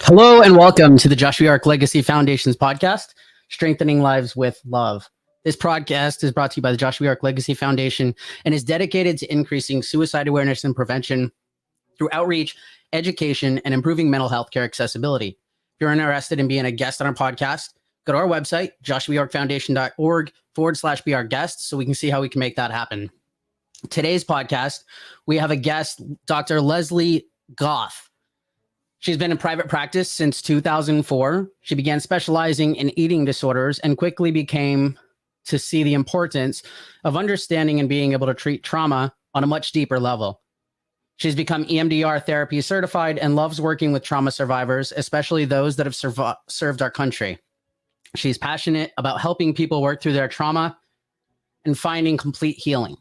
Hello and welcome to the Joshua Ark Legacy Foundation's podcast, Strengthening Lives with Love. This podcast is brought to you by the Joshua Ark Legacy Foundation and is dedicated to increasing suicide awareness and prevention through outreach, education, and improving mental health care accessibility. If you're interested in being a guest on our podcast, go to our website, joshuaarkfoundation.org/be our guest, so we can see how we can make that happen. Today's podcast, we have a guest, Dr. Lesley Goth. She's been in private practice since 2004. She began specializing in eating disorders and quickly became to see the importance of understanding and being able to treat trauma on a much deeper level. She's become Emdr therapy certified and loves working with trauma survivors, especially those that have served our country. She's passionate about helping people work through their trauma and finding complete healing.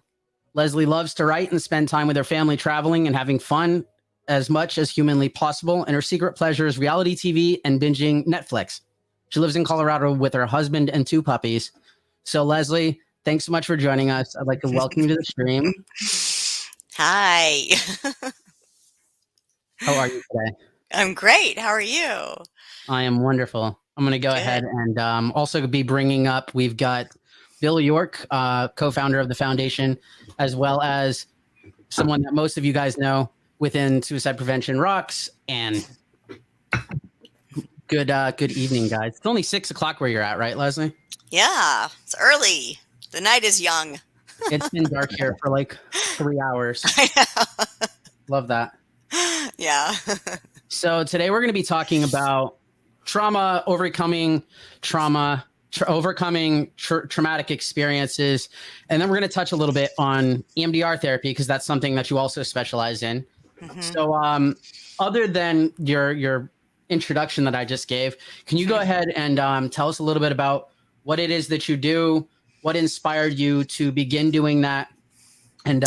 Lesley loves to write and spend time with her family traveling and having fun as much as humanly possible, and her secret pleasure is reality TV and binging Netflix. She lives in Colorado with her husband and 2 puppies. So Lesley, thanks so much for joining us. I'd like to welcome you to the stream. Hi. How are you today? I'm great. How are you? I am wonderful. I'm going to go ahead and also be bringing up, we've got Bill York, co-founder of the foundation, as well as someone that most of you guys know within Suicide Prevention Rocks. And good evening, guys. It's only 6 o'clock where you're at, right, Lesley? Yeah, it's early. The night is young. It's been dark here for like 3 hours. I know. Love that. Yeah. So today we're going to be talking about trauma, overcoming trauma, overcoming traumatic experiences. And then we're going to touch a little bit on EMDR therapy, because that's something that you also specialize in. Mm-hmm. So other than your introduction that I just gave, can you go ahead and tell us a little bit about what it is that you do, what inspired you to begin doing that? And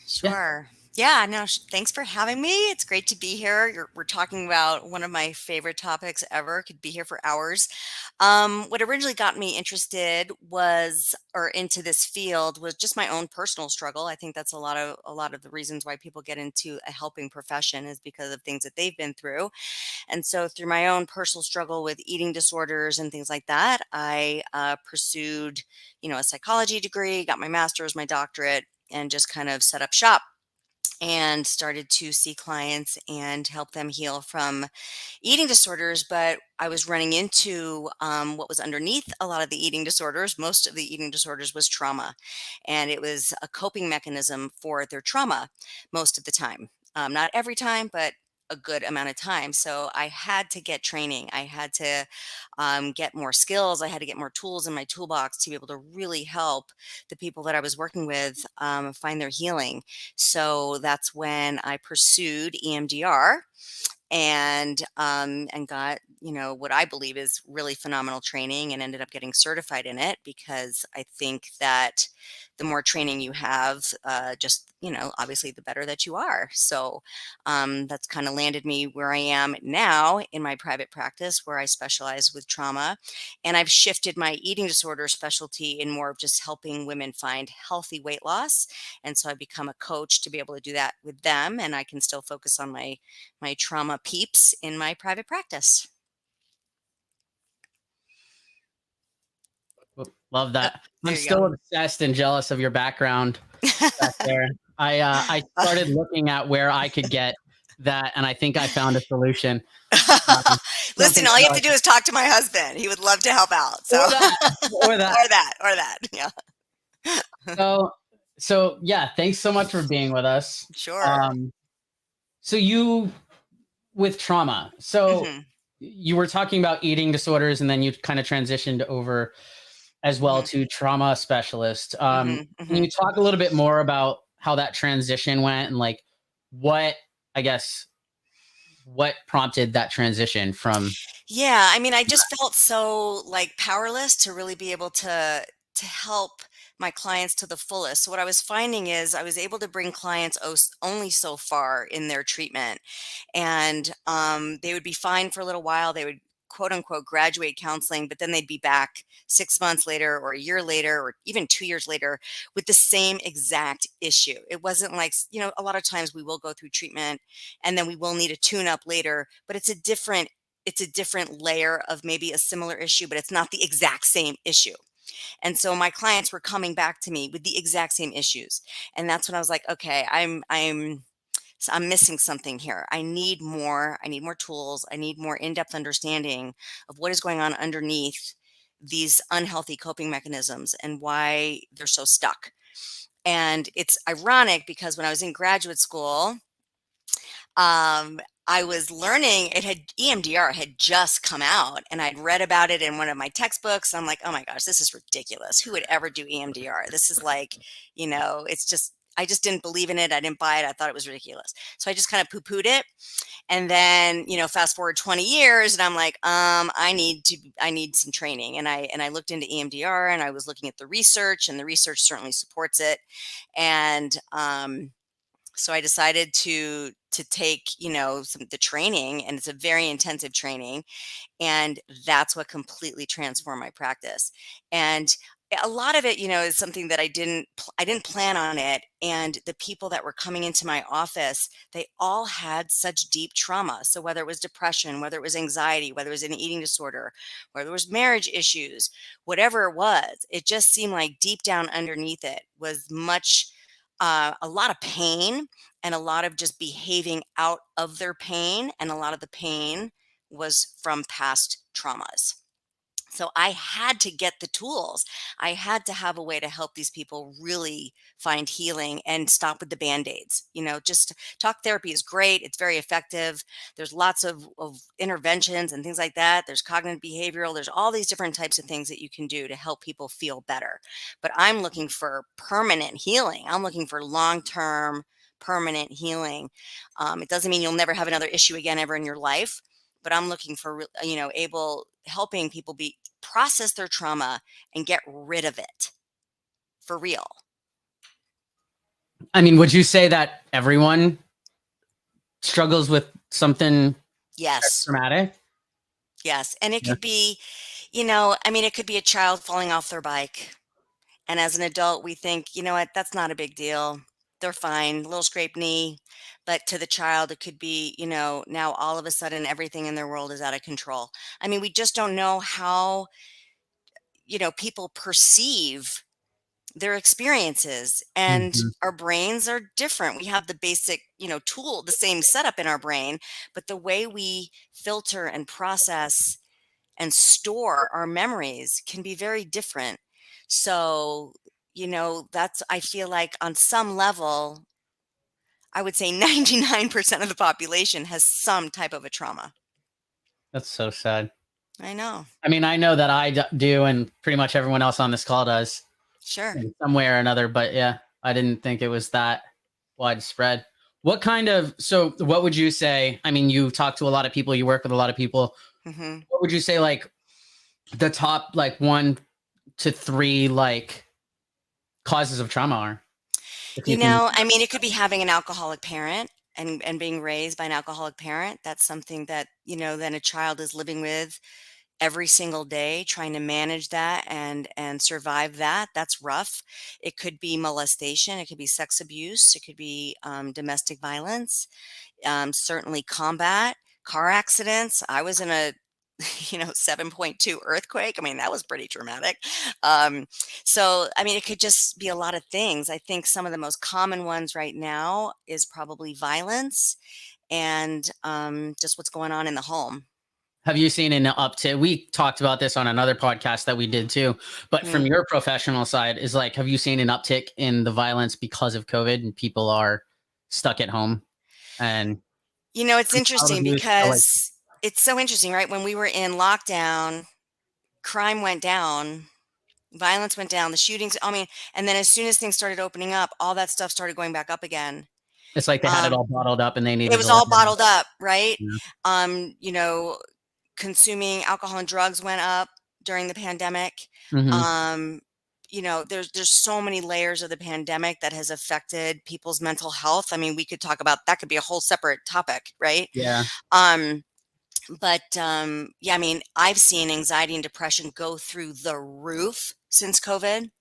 sure. Yeah, no, thanks for having me. It's great to be here. We're talking about one of my favorite topics ever. Could be here for hours. What originally got me interested into this field was just my own personal struggle. I think that's a lot of the reasons why people get into a helping profession is because of things that they've been through. And so through my own personal struggle with eating disorders and things like that, I pursued, a psychology degree, got my master's, my doctorate, and just kind of set up shop and started to see clients and help them heal from eating disorders. But I was running into what was underneath a lot of the eating disorders. Most of the eating disorders was trauma, and it was a coping mechanism for their trauma most of the time. Not every time, but a good amount of time. So I had to get training. I had to get more skills. I had to get more tools in my toolbox to be able to really help the people that I was working with find their healing. So that's when I pursued EMDR and got what I believe is really phenomenal training, and ended up getting certified in it, because I think that the more training you have, obviously the better that you are. So that's kind of landed me where I am now in my private practice, where I specialize with trauma, and I've shifted my eating disorder specialty in more of just helping women find healthy weight loss. And so I become a coach to be able to do that with them, and I can still focus on my trauma peeps in my private practice. Love that. I'm still obsessed and jealous of your background back there. I started looking at where I could get that, and I think I found a solution. Listen, all you have to do is talk to my husband. He would love to help out. So or that. Yeah. So yeah, thanks so much for being with us. Sure. So you, with trauma, you were talking about eating disorders, and then you kind of transitioned over as well to trauma specialist. Can you talk a little bit more about how that transition went, and like what prompted that transition from? Yeah, I mean, I just felt so like powerless to really be able to help my clients to the fullest. So what I was finding is I was able to bring clients only so far in their treatment, and they would be fine for a little while. They would quote unquote graduate counseling, but then they'd be back 6 months later or a year later or even 2 years later with the same exact issue. It wasn't like, a lot of times we will go through treatment and then we will need a tune up later, but it's a different it's a different layer of maybe a similar issue, but it's not the exact same issue. And so my clients were coming back to me with the exact same issues. And that's when I was like, okay, I'm missing something here. I need more tools. I need more in-depth understanding of what is going on underneath these unhealthy coping mechanisms and why they're so stuck. And it's ironic because when I was in graduate school, I was learning, EMDR had just come out and I'd read about it in one of my textbooks. I'm like, oh my gosh, this is ridiculous. Who would ever do EMDR? This is like, it's just, I just didn't believe in it. I didn't buy it. I thought it was ridiculous. So I just kind of poo-pooed it. And then, fast forward 20 years and I'm like, I need some training. And I looked into EMDR and I was looking at the research, and the research certainly supports it. And, so I decided to take, the training, and it's a very intensive training. And that's what completely transformed my practice. And a lot of it, is something that I didn't plan on it. And the people that were coming into my office, they all had such deep trauma. So whether it was depression, whether it was anxiety, whether it was an eating disorder, whether it was marriage issues, whatever it was, it just seemed like deep down underneath it was a lot of pain, and a lot of just behaving out of their pain. And a lot of the pain was from past traumas. So I had to get the tools. I had to have a way to help these people really find healing and stop with the band-aids. Just talk therapy is great. It's very effective. There's lots of interventions and things like that. There's cognitive behavioral. There's all these different types of things that you can do to help people feel better. But I'm looking for permanent healing. I'm looking for long-term permanent healing. It doesn't mean you'll never have another issue again ever in your life, but I'm looking for, helping people process their trauma and get rid of it for real. I mean, would you say that everyone struggles with something Yes. traumatic? Yes. And it could be, it could be a child falling off their bike. And as an adult, we think, you know what, that's not a big deal. They're fine, little scraped knee. But to the child, it could be, now all of a sudden everything in their world is out of control. I mean, we just don't know how, people perceive their experiences, and Mhm. our brains are different. We have the basic, tool, the same setup in our brain, but the way we filter and process and store our memories can be very different. So, I feel like on some level, I would say 99% of the population has some type of a trauma. That's so sad. I know. I mean, I know that I do, and pretty much everyone else on this call does Sure. in some way or another. But yeah, I didn't think it was that widespread. So what would you say? I mean, you talk to a lot of people, you work with a lot of people. Hmm. What would you say, like, the top, like, 1 to 3, like, causes of trauma are? If you can. It could be having an alcoholic parent and being raised by an alcoholic parent. That's something that, then a child is living with every single day, trying to manage that and survive that. That's rough. It could be molestation. It could be sex abuse. It could be domestic violence. Certainly combat, car accidents. I was in a 7.2 earthquake. I mean, that was pretty traumatic. Um, it could just be a lot of things. I think some of the most common ones right now is probably violence and just what's going on in the home. Have you seen an uptick? We talked about this on another podcast that we did too, but from Mhm. your professional side, is like, have you seen an uptick in the violence because of COVID and people are stuck at home? And It's child interesting abuse, like, because it's so interesting, right? When we were in lockdown, crime went down, violence went down, the shootings, and then as soon as things started opening up, all that stuff started going back up again. it's like they had it Um, all bottled up and they it needed was to let all it out. bottled up, right? Yeah. Um, you know, Consuming alcohol and drugs went up during the pandemic. Mhm. Um, there's so many layers of the pandemic that has affected people's mental health. I mean, we could talk about that, could be a whole separate topic, right? Yeah. Um, yeah, I've seen anxiety and depression go through the roof since COVID,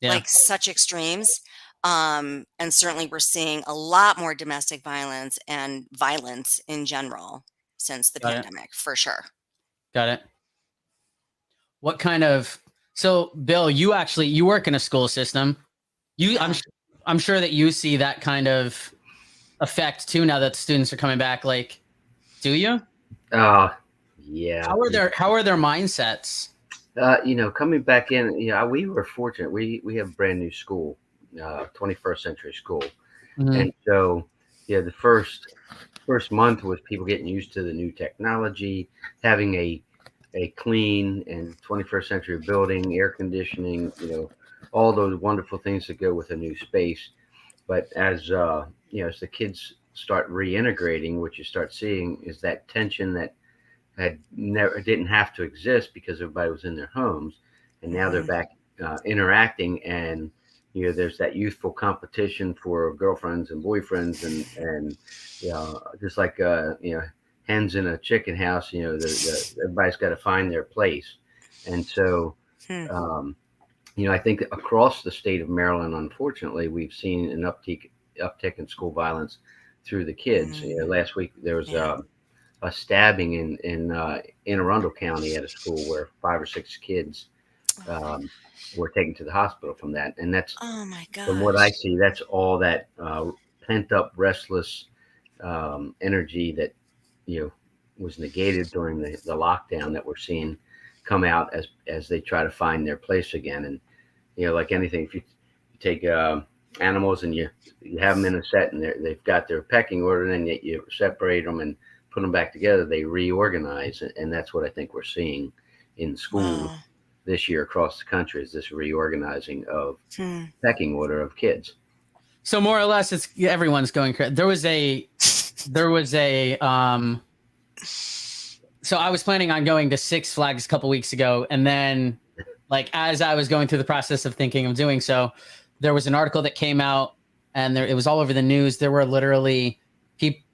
Yeah. like such extremes. And certainly we're seeing a lot more domestic violence and violence in general. since the Got it. pandemic, for sure. Got it. What kind of, so Bill, you work in a school system. Yeah. I'm sure that you see that kind of effect too now that the students are coming back. Like, do you? Yeah. How are their mindsets? Coming back in, we were fortunate. We have a brand new school, 21st century school. Mhm. And so, the first month was people getting used to the new technology, having a clean and 21st century building, air conditioning, all those wonderful things that go with a new space. But as as the kids start reintegrating, what you start seeing is that tension that didn't have to exist because everybody was in their homes, and now they're back interacting, and there's that youthful competition for girlfriends and boyfriends, and just like hens in a chicken house, everybody's got to find their place. And so um, I think across the state of Maryland, unfortunately, we've seen an uptick in school violence through the kids. Last week there was a stabbing in Anne Arundel County at a school where 5 or 6 kids were taken to the hospital from that. And that's, Oh my gosh. from what I see, that's all that pent up, restless energy that was negated during the lockdown that we're seeing come out as they try to find their place again. And like anything, if you take animals and you have them in a set and they've got their pecking order, and then you separate them and put them back together, they reorganize. And that's what I think we're seeing in schools this year across the country, is this reorganizing of pecking order of kids. So more or less, it's everyone's going crazy. So I was planning on going to Six Flags a couple weeks ago, and then like as I was going through the process of thinking of doing so, there was an article that came out, and it was all over the news. There were literally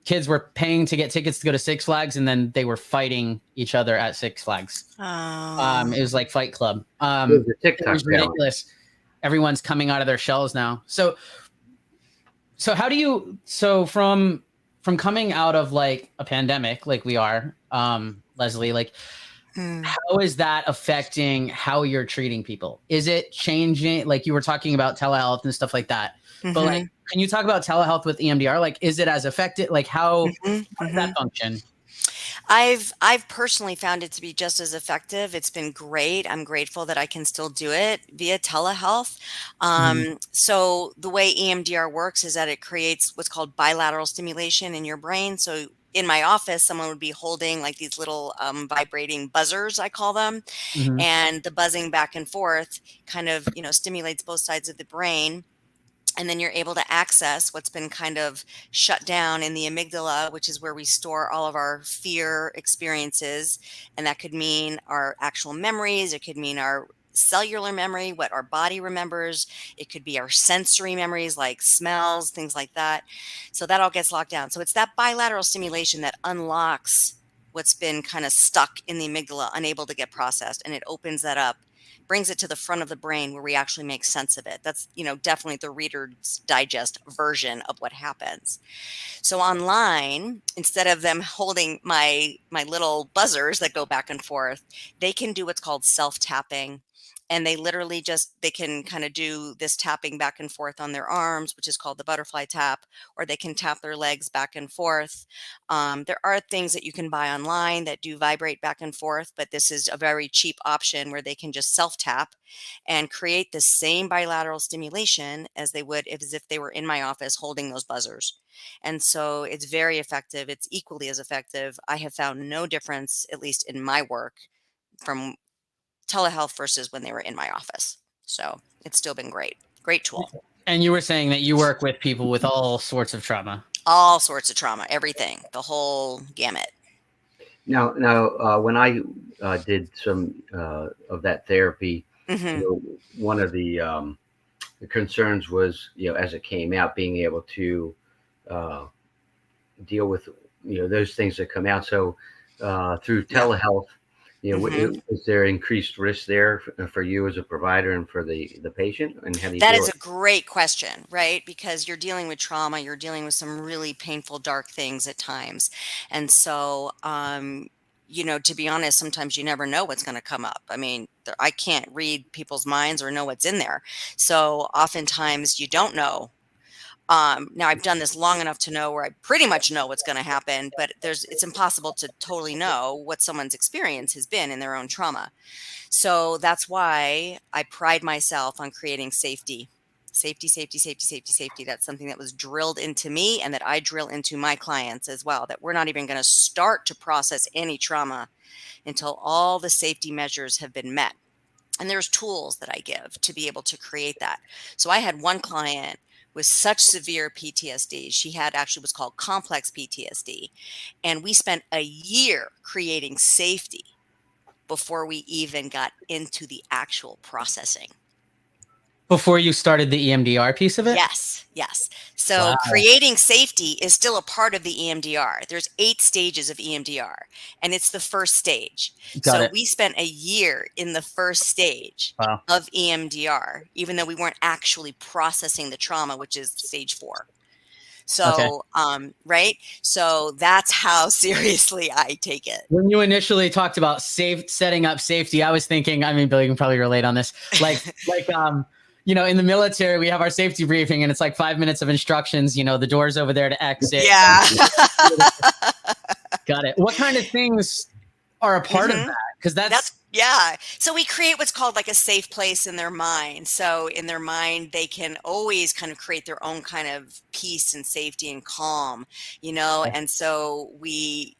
kids were paying to get tickets to go to Six Flags, and then they were fighting each other at Six Flags. It was like Fight Club. It was ridiculous. Everyone's coming out of their shells now. So how do you, from coming out of like a pandemic, like we are, Leslie, like how is that affecting how you're treating people? Is it changing? Like you were talking about telehealth and stuff like that, but like, can you talk about telehealth with EMDR? Like, is it as effective? Like how does that function? I've personally found it to be just as effective. It's been great. I'm grateful that I can still do it via telehealth. So the way EMDR works is that it creates what's called bilateral stimulation in your brain. So in my office, someone would be holding like these little vibrating buzzers, I call them. And the buzzing back and forth kind of, stimulates both sides of the brain. And then you're able to access what's been kind of shut down in the amygdala, which is where we store all of our fear experiences. And that could mean our actual memories. It could mean our cellular memory, what our body remembers. It could be our sensory memories like smells, things like that. So that all gets locked down. So it's that bilateral stimulation that unlocks what's been kind of stuck in the amygdala, unable to get processed. And it opens that up, brings it to the front of the brain where we actually make sense of it. That's, definitely the Reader's Digest version of what happens. So online, instead of them holding my little buzzers that go back and forth, they can do what's called self-tapping. And they literally they can kind of do this tapping back and forth on their arms, which is called the butterfly tap, or they can tap their legs back and forth. There are things that you can buy online that do vibrate back and forth, but this is a very cheap option where they can just self-tap and create the same bilateral stimulation as they would as if they were in my office holding those buzzers. And so it's very effective. It's equally as effective. I have found no difference, at least in my work, from telehealth versus when they were in my office. So it's still been great. Great tool. And you were saying that you work with people with all sorts of trauma. All sorts of trauma, everything, the whole gamut. Now, when I did some of that therapy, one of the concerns was, as it came out, being able to deal with, those things that come out. So through telehealth, Is there increased risk there for you as a provider and for the patient? And how do you That do is it? a great question, right? Because you're dealing with trauma, you're dealing with some really painful, dark things at times. And so, to be honest, sometimes you never know what's going to come up. I mean, I can't read people's minds or know what's in there. So oftentimes you don't know. Now I've done this long enough to know where I pretty much know what's going to happen, but it's impossible to totally know what someone's experience has been in their own trauma. So that's why I pride myself on creating safety. Safety, safety, safety, safety, safety. That's something that was drilled into me and that I drill into my clients as well, that we're not even going to start to process any trauma until all the safety measures have been met. And there's tools that I give to be able to create that. So I had one client with such severe PTSD. She had actually what's called complex PTSD. And we spent a year creating safety before we even got into the actual processing. Before you started the EMDR piece of it? Yes, yes. So Wow. creating safety is still a part of the EMDR. There's 8 stages of EMDR, and it's the first stage. Got So it. we spent a year in the first stage Wow. of EMDR, even though we weren't actually processing the trauma, which is stage 4. So, right? So that's how seriously I take it. When you initially talked about setting up safety, I was thinking, I mean, Billy can probably relate on this. In the military, we have our safety briefing and it's like 5 minutes of instructions, the door's over there to exit. Yeah. Got it. What kind of things are a part of that? Because that's yeah. So we create what's called like a safe place in their mind. So in their mind, they can always kind of create their own kind of peace and safety and calm, and so we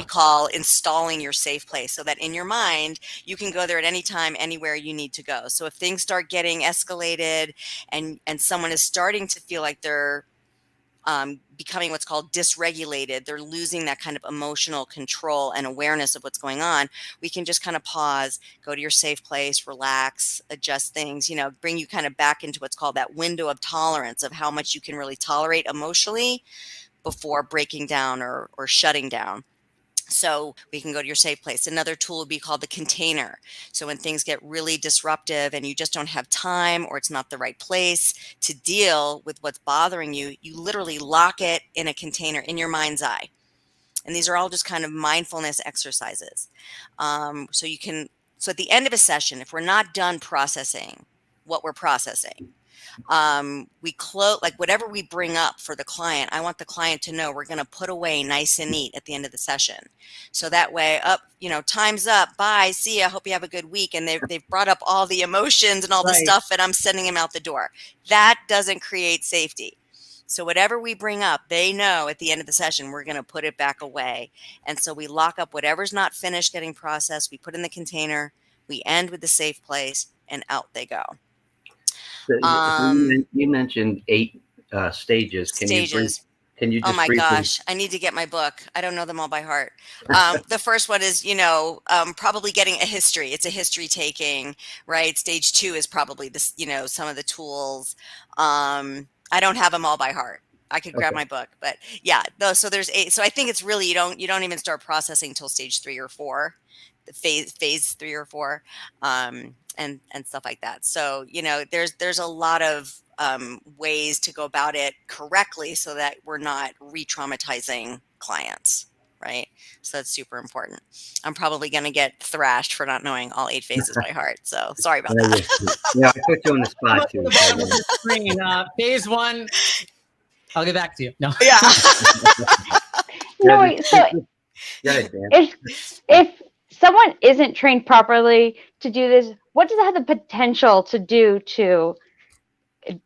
call installing your safe place, so that in your mind, you can go there at any time, anywhere you need to go. So if things start getting escalated and someone is starting to feel like they're becoming what's called dysregulated, they're losing that kind of emotional control and awareness of what's going on, we can just kind of pause, go to your safe place, relax, adjust things, bring you kind of back into what's called that window of tolerance of how much you can really tolerate emotionally before breaking down or shutting down. So we can go to your safe place. Another tool would be called the container. So when things get really disruptive and you just don't have time or it's not the right place to deal with what's bothering you, you literally lock it in a container in your mind's eye. And these are all just kind of mindfulness exercises. So at the end of a session, if we're not done processing what we're processing, we close, like whatever we bring up for the client, I want the client to know we're going to put away nice and neat at the end of the session. So that way time's up, bye, see ya, hope you have a good week. And they've brought up all the emotions and all the stuff, and I'm sending them out the door. That doesn't create safety. So whatever we bring up, they know at the end of the session, we're going to put it back away. And so we lock up whatever's not finished getting processed. We put in the container, we end with the safe place, and out they go. You mentioned 8 stages. Stages. Can you just oh my briefly? gosh, I need to get my book. I don't know them all by heart. The first one is, probably getting a history. It's a history taking, right? Stage 2 is probably this, some of the tools. I don't have them all by heart. I could grab my book, but yeah, so there's 8. So I think it's really, you don't even start processing till stage 3 or 4, phase 3 or 4, and stuff like that. So, there's a lot of ways to go about it correctly so that we're not re-traumatizing clients, right? So that's super important. I'm probably going to get thrashed for not knowing all 8 phases by heart. So sorry about that. Yeah, I put you on the spot too. Phase 1. I'll get back to you. No. Yeah. No, wait, so if someone isn't trained properly to do this, what does it have the potential to do to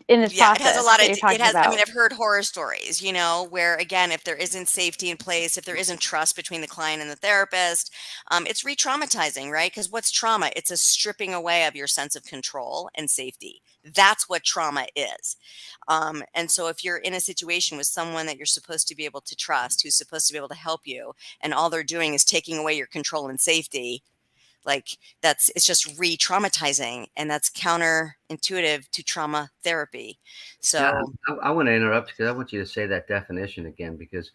in this process? It has a lot of, about? I mean, I've heard horror stories, where again, if there isn't safety in place, if there isn't trust between the client and the therapist, it's re-traumatizing, right? Because what's trauma? It's a stripping away of your sense of control and safety. That's what trauma is. And so if you're in a situation with someone that you're supposed to be able to trust, who's supposed to be able to help you, and all they're doing is taking away your control and safety, it's just re-traumatizing, and that's counterintuitive to trauma therapy. So I want to interrupt because I want you to say that definition again, because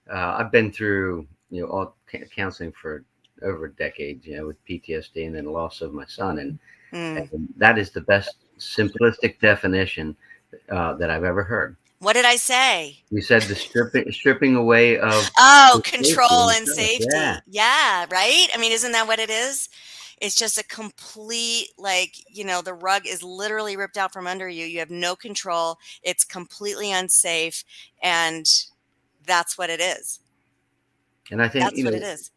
I've been through all counseling for over a decade, with PTSD and then the loss of my son. And Mm. that is the best simplistic definition that I've ever heard. What did I say? You said the stripping away of Oh, safety control and and stuff. Yeah. safety. Yeah, right? I mean, isn't that what it is? It's just a complete, like, the rug is literally ripped out from under you. You have no control. It's completely unsafe. And that's what it is. And I think, That's what it is.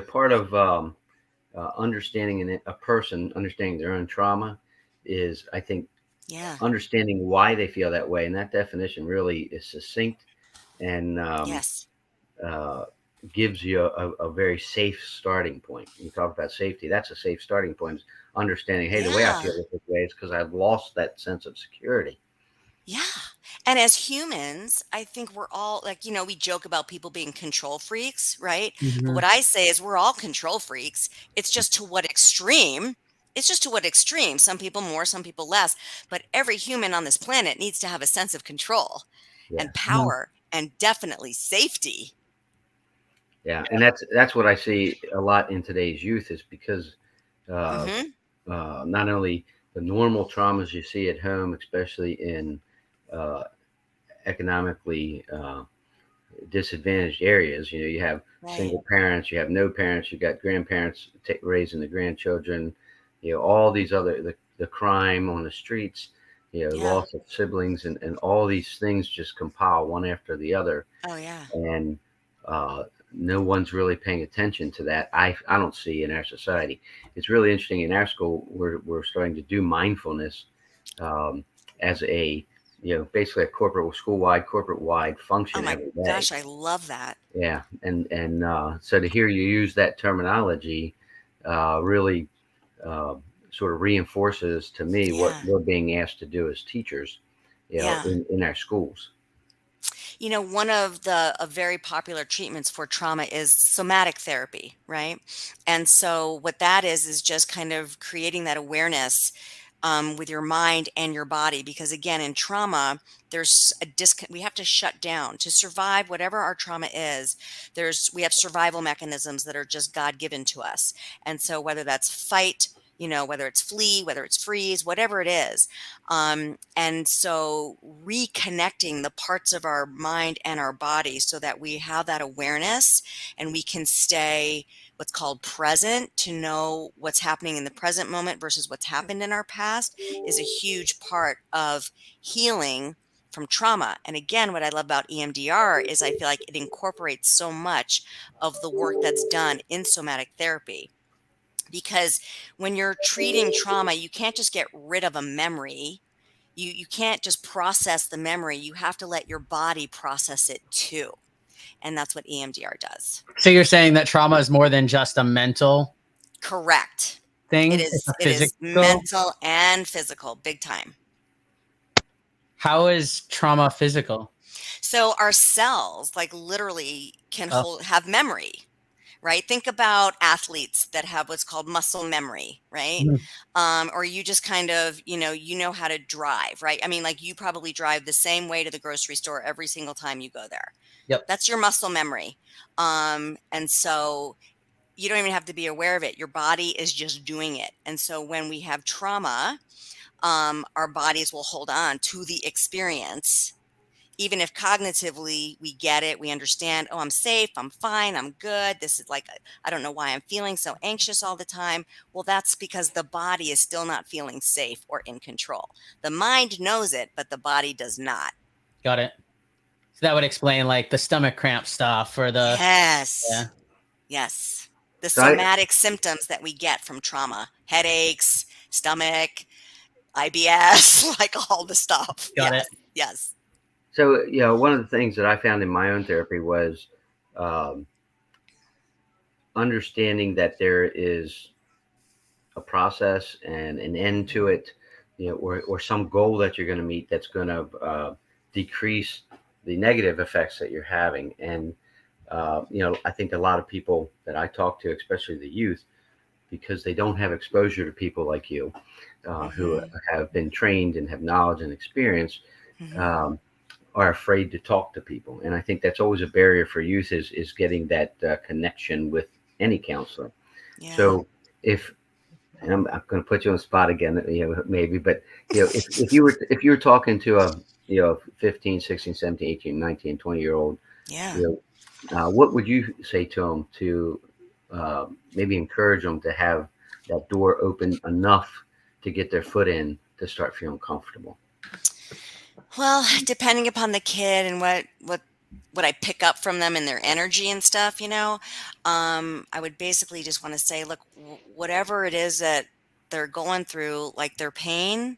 part of understanding a person, understanding their own trauma is, I think, Yeah. understanding why they feel that way. And that definition really is succinct and Yes. gives you a very safe starting point. You talk about safety. That's a safe starting point, is understanding, hey, the way I Yeah. feel this way is because I've lost that sense of security. Yeah. And as humans, I think we're all like, we joke about people being control freaks, right? But what I say is we're all control freaks. It's just to what extreme? It's just to what extreme? Some people more, some people less. But every human on this planet needs to have a sense of control Yeah. and power and definitely safety. Yeah. And that's what I see a lot in today's youth, is because hmm not only the normal traumas you see at home, especially in economically disadvantaged areas. You have Right. single parents, you have no parents, you got grandparents raising the grandchildren, all these other, the crime on the streets, Yeah. loss of siblings, and all these things just compile one after the other. Oh, yeah. And no one's really paying attention to that. I don't see in our society. It's really interesting. In our school, we're starting to do mindfulness as a basically a corporate-wide Oh function my every day. gosh, I love that. Yeah, and so to hear you use that terminology really sort of reinforces to me what Yeah. we're being asked to do as teachers, Yeah. in our schools. One of the very popular treatments for trauma is somatic therapy, right? And so what that is just kind of creating that awareness with your mind and your body, because again, in trauma, there's we have to shut down to survive whatever our trauma is. We have survival mechanisms that are just God given to us. And so whether that's fight, whether it's flee, whether it's freeze, whatever it is. And so reconnecting the parts of our mind and our body so that we have that awareness and we can stay what's called present, to know what's happening in the present moment versus what's happened in our past, is a huge part of healing from trauma. And again, what I love about EMDR is I feel like it incorporates so much of the work that's done in somatic therapy. Because when you're treating trauma, you can't just get rid of a memory. You can't just process the memory. You have to let your body process it too. And that's what EMDR does. So you're saying that trauma is more than just a mental Correct. thing? It It's a is physical. mental and physical, big time. How is trauma physical? So our cells, like, literally can Oh. have memory, right? Think about athletes that have what's called muscle memory, right? Or you just kind of, how to drive, right? I mean, like, you probably drive the same way to the grocery store every single time you go there. Yep. That's your muscle memory. And so you don't even have to be aware of it. Your body is just doing it. And so when we have trauma, our bodies will hold on to the experience. Even if cognitively we get it, we understand, oh, I'm safe, I'm fine, I'm good. This is like, I don't know why I'm feeling so anxious all the time. Well, that's because the body is still not feeling safe or in control. The mind knows it, but the body does not. Got it. So that would explain like the stomach cramp stuff or the Yes. yeah. Yes. The So I- somatic symptoms that we get from trauma, headaches, stomach, IBS, like all the stuff. Got Yes. it. Yes. So, one of the things that I found in my own therapy was understanding that there is a process and an end to it, or some goal that you're going to meet that's going to decrease the negative effects that you're having. And, I think a lot of people that I talk to, especially the youth, because they don't have exposure to people like you, who have been trained and have knowledge and experience, are afraid to talk to people. And I think that's always a barrier for youth, is getting that connection with any counselor. Yeah. So if, and I'm going to put you on the spot again, maybe, but if you were talking to a 15, 16, 17, 18, 19, 20-year old, Yeah. what would you say to them to maybe encourage them to have that door open enough to get their foot in to start feeling comfortable? Well, depending upon the kid and what I pick up from them and their energy and stuff, I would basically just want to say, look, whatever it is that they're going through, like their pain,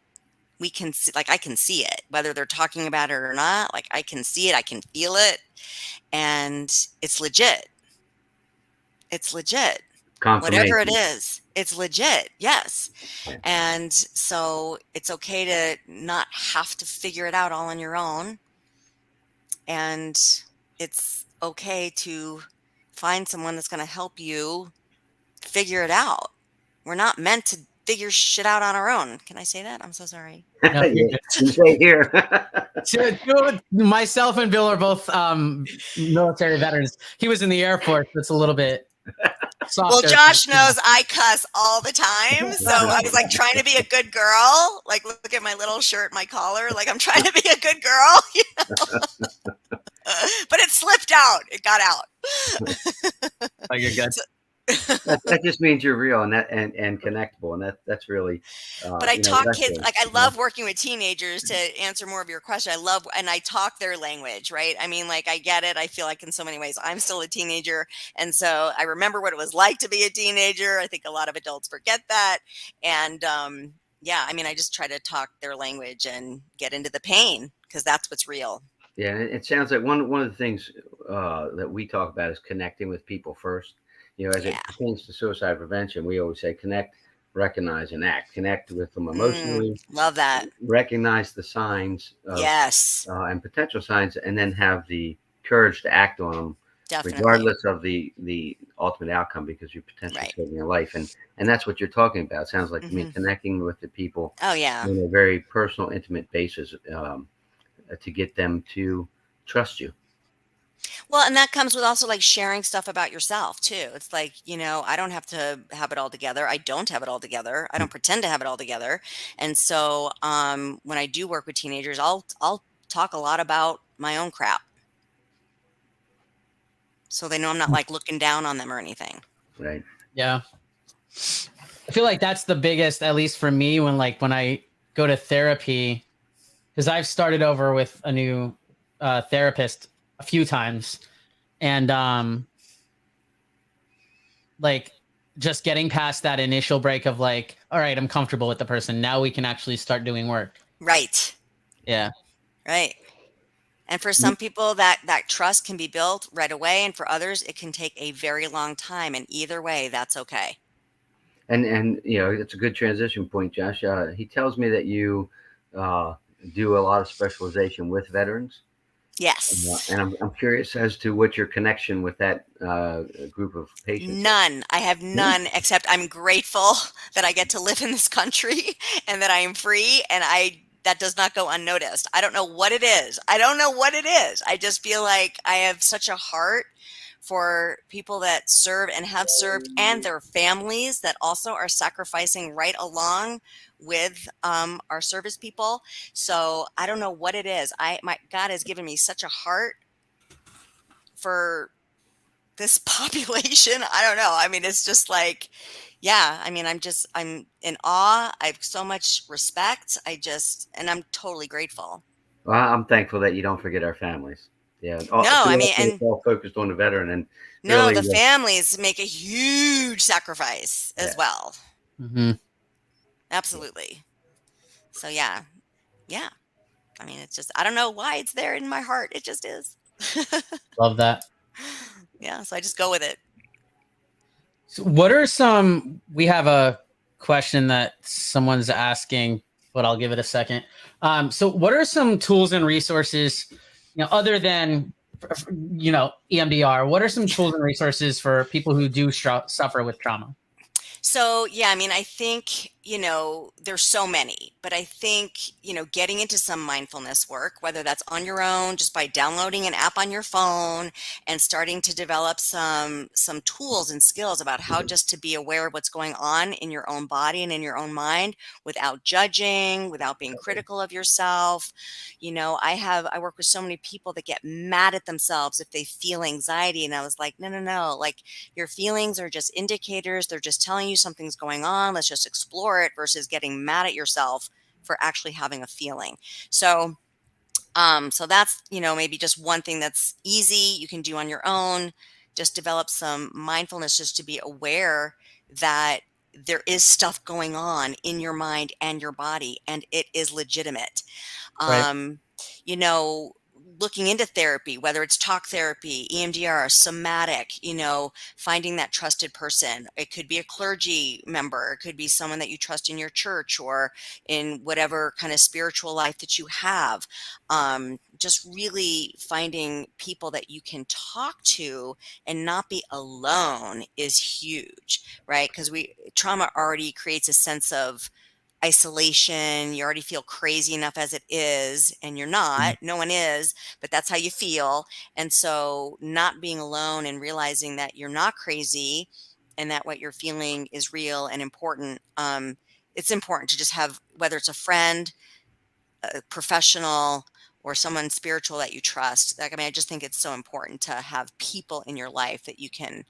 we can see, like I can see it, whether they're talking about it or not. Like I can see it, I can feel it, and it's legit. It's legit. Whatever it Confirmation. is, it's legit. Yes. Yeah. And so it's okay to not have to figure it out all on your own. And it's okay to find someone that's going to help you figure it out. We're not meant to figure shit out on our own. Can I say that? I'm so sorry. No, you're Yeah, good. you say here. Myself and Bill are both military veterans. He was in the Air Force. That's a little bit softer. Well, Josh knows I cuss all the time. So I was like trying to be a good girl. Like, look at my little shirt, my collar. Like, I'm trying to be a good girl. But it slipped out. It got out. Oh, you're good. That just means you're real and connectable, and that's really. But I talk kids, like I love working with teenagers. To answer more of your question, and I talk their language, right? I mean, like I get it. I feel like in so many ways I'm still a teenager, and so I remember what it was like to be a teenager. I think a lot of adults forget that, and I mean, I just try to talk their language and get into the pain because that's what's real. Yeah, and it sounds like one of the things that we talk about is connecting with people first. As it pertains to suicide prevention, we always say connect, recognize, and act. Connect with them emotionally. Love that. Recognize the signs. Yes. And potential signs, and then have the courage to act on them, definitely, regardless of the ultimate outcome, because you're potentially saving a life. And that's what you're talking about. It sounds like to me, connecting with the people. Oh yeah. On a very personal, intimate basis, to get them to trust you. Well, and that comes with also like sharing stuff about yourself too. It's like, I don't have to have it all together. I don't have it all together. I don't pretend to have it all together. And so when I do work with teenagers, I'll talk a lot about my own crap. So they know I'm not like looking down on them or anything. Right. Yeah. I feel like that's the biggest, at least for me, when I go to therapy, because I've started over with a new therapist a few times, and just getting past that initial break of like, all right, I'm comfortable with the person. Now we can actually start doing work. Right. Yeah. Right. And for some people that trust can be built right away. And for others, it can take a very long time. And either way, that's okay. And it's a good transition point, Josh. He tells me that you do a lot of specialization with veterans. Yes. And I'm curious as to what your connection with that group of patients. None. I have none, except I'm grateful that I get to live in this country and that I am free, and that does not go unnoticed. I don't know what it is. I just feel like I have such a heart for people that serve and have served, and their families that also are sacrificing right along with our service people. So I don't know what it is. My God has given me such a heart for this population. I don't know. I mean, it's just like, I mean, I'm in awe. I have so much respect. And I'm totally grateful. Well, I'm thankful that you don't forget our families. Yeah. And all focused on the veteran, and no, really, the families make a huge sacrifice as well. Mm-hmm. Absolutely. So yeah. I mean, it's just, I don't know why it's there in my heart. It just is. Love that. Yeah. So I just go with it. So we have a question that someone's asking, but I'll give it a second. So what are some tools and resources, other than, EMDR, what are some tools and resources for people who do suffer with trauma? So, I mean, I think, there's so many, but I think, getting into some mindfulness work, whether that's on your own, just by downloading an app on your phone and starting to develop some tools and skills about how just to be aware of what's going on in your own body and in your own mind without judging, without being critical of yourself. I work with so many people that get mad at themselves if they feel anxiety. And I was like, no, like your feelings are just indicators. They're just telling you something's going on. Let's just explore it versus getting mad at yourself for actually having a feeling. So that's, maybe just one thing that's easy you can do on your own. Just develop some mindfulness just to be aware that there is stuff going on in your mind and your body, and it is legitimate. Right. Looking into therapy, whether it's talk therapy, EMDR, somatic, finding that trusted person. It could be a clergy member. It could be someone that you trust in your church or in whatever kind of spiritual life that you have. Just really finding people that you can talk to and not be alone is huge, right? Because trauma already creates a sense of isolation. You already feel crazy enough as it is, and you're not. No one is, but that's how you feel. And so not being alone and realizing that you're not crazy and that what you're feeling is real and important. It's important to just have, whether it's a friend, a professional, or someone spiritual that you trust. I just think it's so important to have people in your life that you can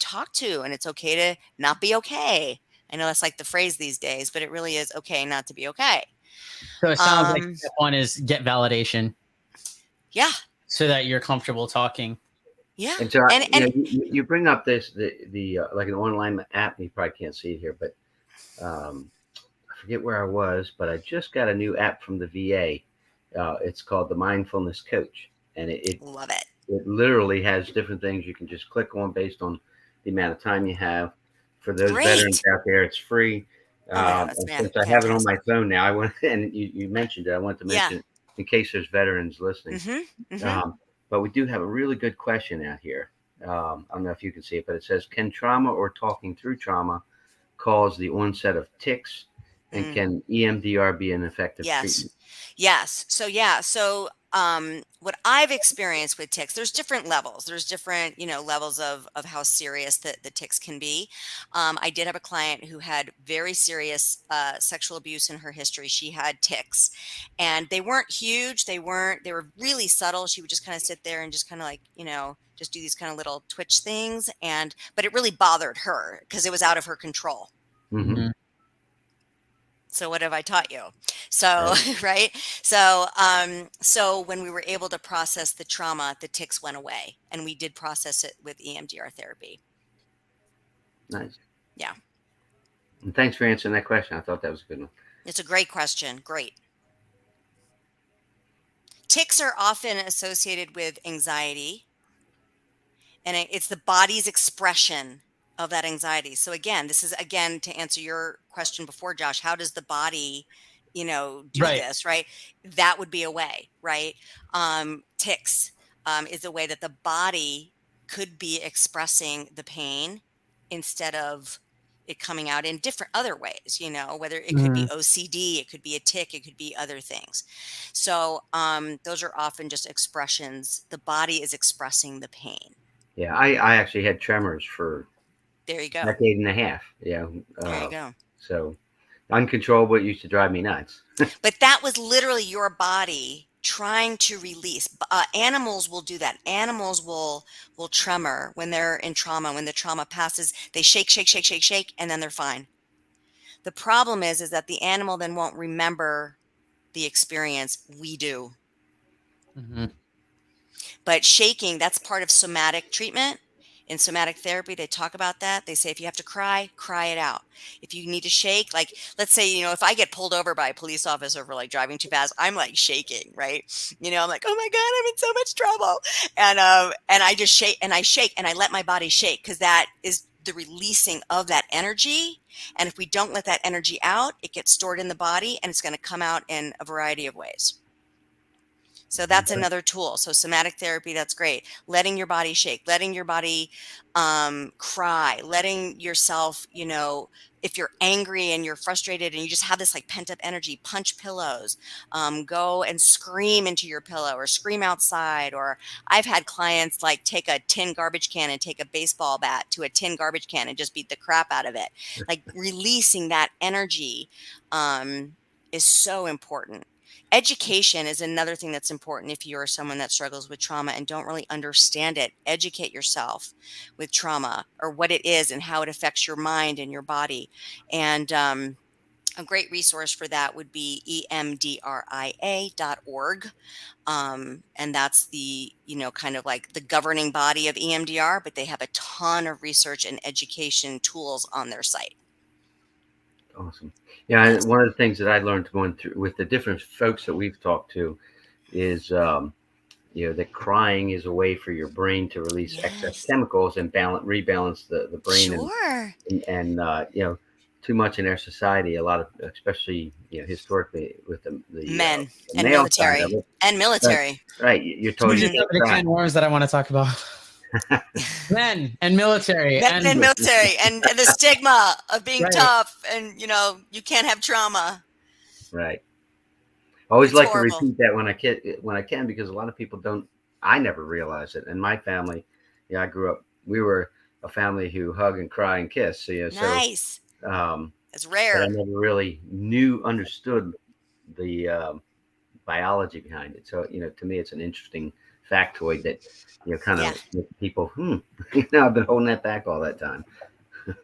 talk to, and it's okay to not be okay. I know that's like the phrase these days, but it really is okay not to be okay. So it sounds like step one is get validation Yeah. so that you're comfortable talking. Yeah. And so, you bring up the like an online app. You probably can't see it here, but I forget where I was, but I just got a new app from the VA. It's called the Mindfulness Coach, and it love it. It literally has different things you can just click on based on the amount of time you have. For those veterans out there, it's free. And since I have it on my phone now, I want, and you mentioned it, I want to mention it in case there's veterans listening. But we do have a really good question out here. I don't know if you can see it, but it says, can trauma or talking through trauma cause the onset of tics? And can EMDR be an effective treatment? Yes. So what I've experienced with tics, there's different levels. There's different, levels of how serious the tics can be. I did have a client who had very serious sexual abuse in her history. She had tics, and they weren't huge. They were really subtle. She would just kind of sit there and just kind of like, just do these kind of little twitch things. But it really bothered her because it was out of her control. Mm-hmm. So what have I taught you? So, right. So when we were able to process the trauma, the tics went away, and we did process it with EMDR therapy. Nice. Yeah. And thanks for answering that question. I thought that was a good one. It's a great question. Great. Tics are often associated with anxiety, and it's the body's expression of that anxiety. So again, this is to answer your question before, Josh, how does the body, do this, right? That would be a way, right? Tics is a way that the body could be expressing the pain instead of it coming out in different other ways, whether it could be OCD, it could be a tic, it could be other things. So those are often just expressions. The body is expressing the pain. Yeah, I actually had tremors for there you go. a decade and a half. Yeah. There you go. So uncontrollable, it used to drive me nuts. But that was literally your body trying to release. Animals will do that. Animals will tremor when they're in trauma. When the trauma passes, they shake, and then they're fine. The problem is that the animal then won't remember the experience. We do. Mm-hmm. But shaking, that's part of somatic treatment. In somatic therapy, they talk about that. They say if you have to cry it out. If you need to shake, like let's say, if I get pulled over by a police officer for like driving too fast, I'm like shaking, right? I'm like, oh my God, I'm in so much trouble. And I just shake and I let my body shake, because that is the releasing of that energy. And if we don't let that energy out, it gets stored in the body, and it's going to come out in a variety of ways. So that's another tool. So somatic therapy, that's great. Letting your body shake, letting your body cry, letting yourself, if you're angry and you're frustrated and you just have this like pent up energy, punch pillows, go and scream into your pillow or scream outside. Or I've had clients like take a tin garbage can and take a baseball bat to a tin garbage can and just beat the crap out of it. Like releasing that energy is so important. Education is another thing that's important if you're someone that struggles with trauma and don't really understand it. Educate yourself with trauma or what it is and how it affects your mind and your body. And a great resource for that would be emdria.org. And that's the, kind of like the governing body of EMDR, but they have a ton of research and education tools on their site. Awesome. Yeah, and one of the things that I learned going through with the different folks that we've talked to is, that crying is a way for your brain to release excess chemicals and rebalance the brain. Sure. And too much in our society, a lot of, especially historically with the Men the and male side military of it. and military. Right. You're told you can't the cry. can worms that I want to talk about. Men and military. Men and military and the stigma of being Right. tough and, you can't have trauma. Right. I always It's like horrible. to repeat that when I can, because a lot of people don't. I never realized it. And my family, I grew up. We were a family who hug and cry and kiss. So, Nice. It's but rare. I never really understood the biology behind it. So, to me, it's an interesting factoid that kind of makes people. I've been holding that back all that time.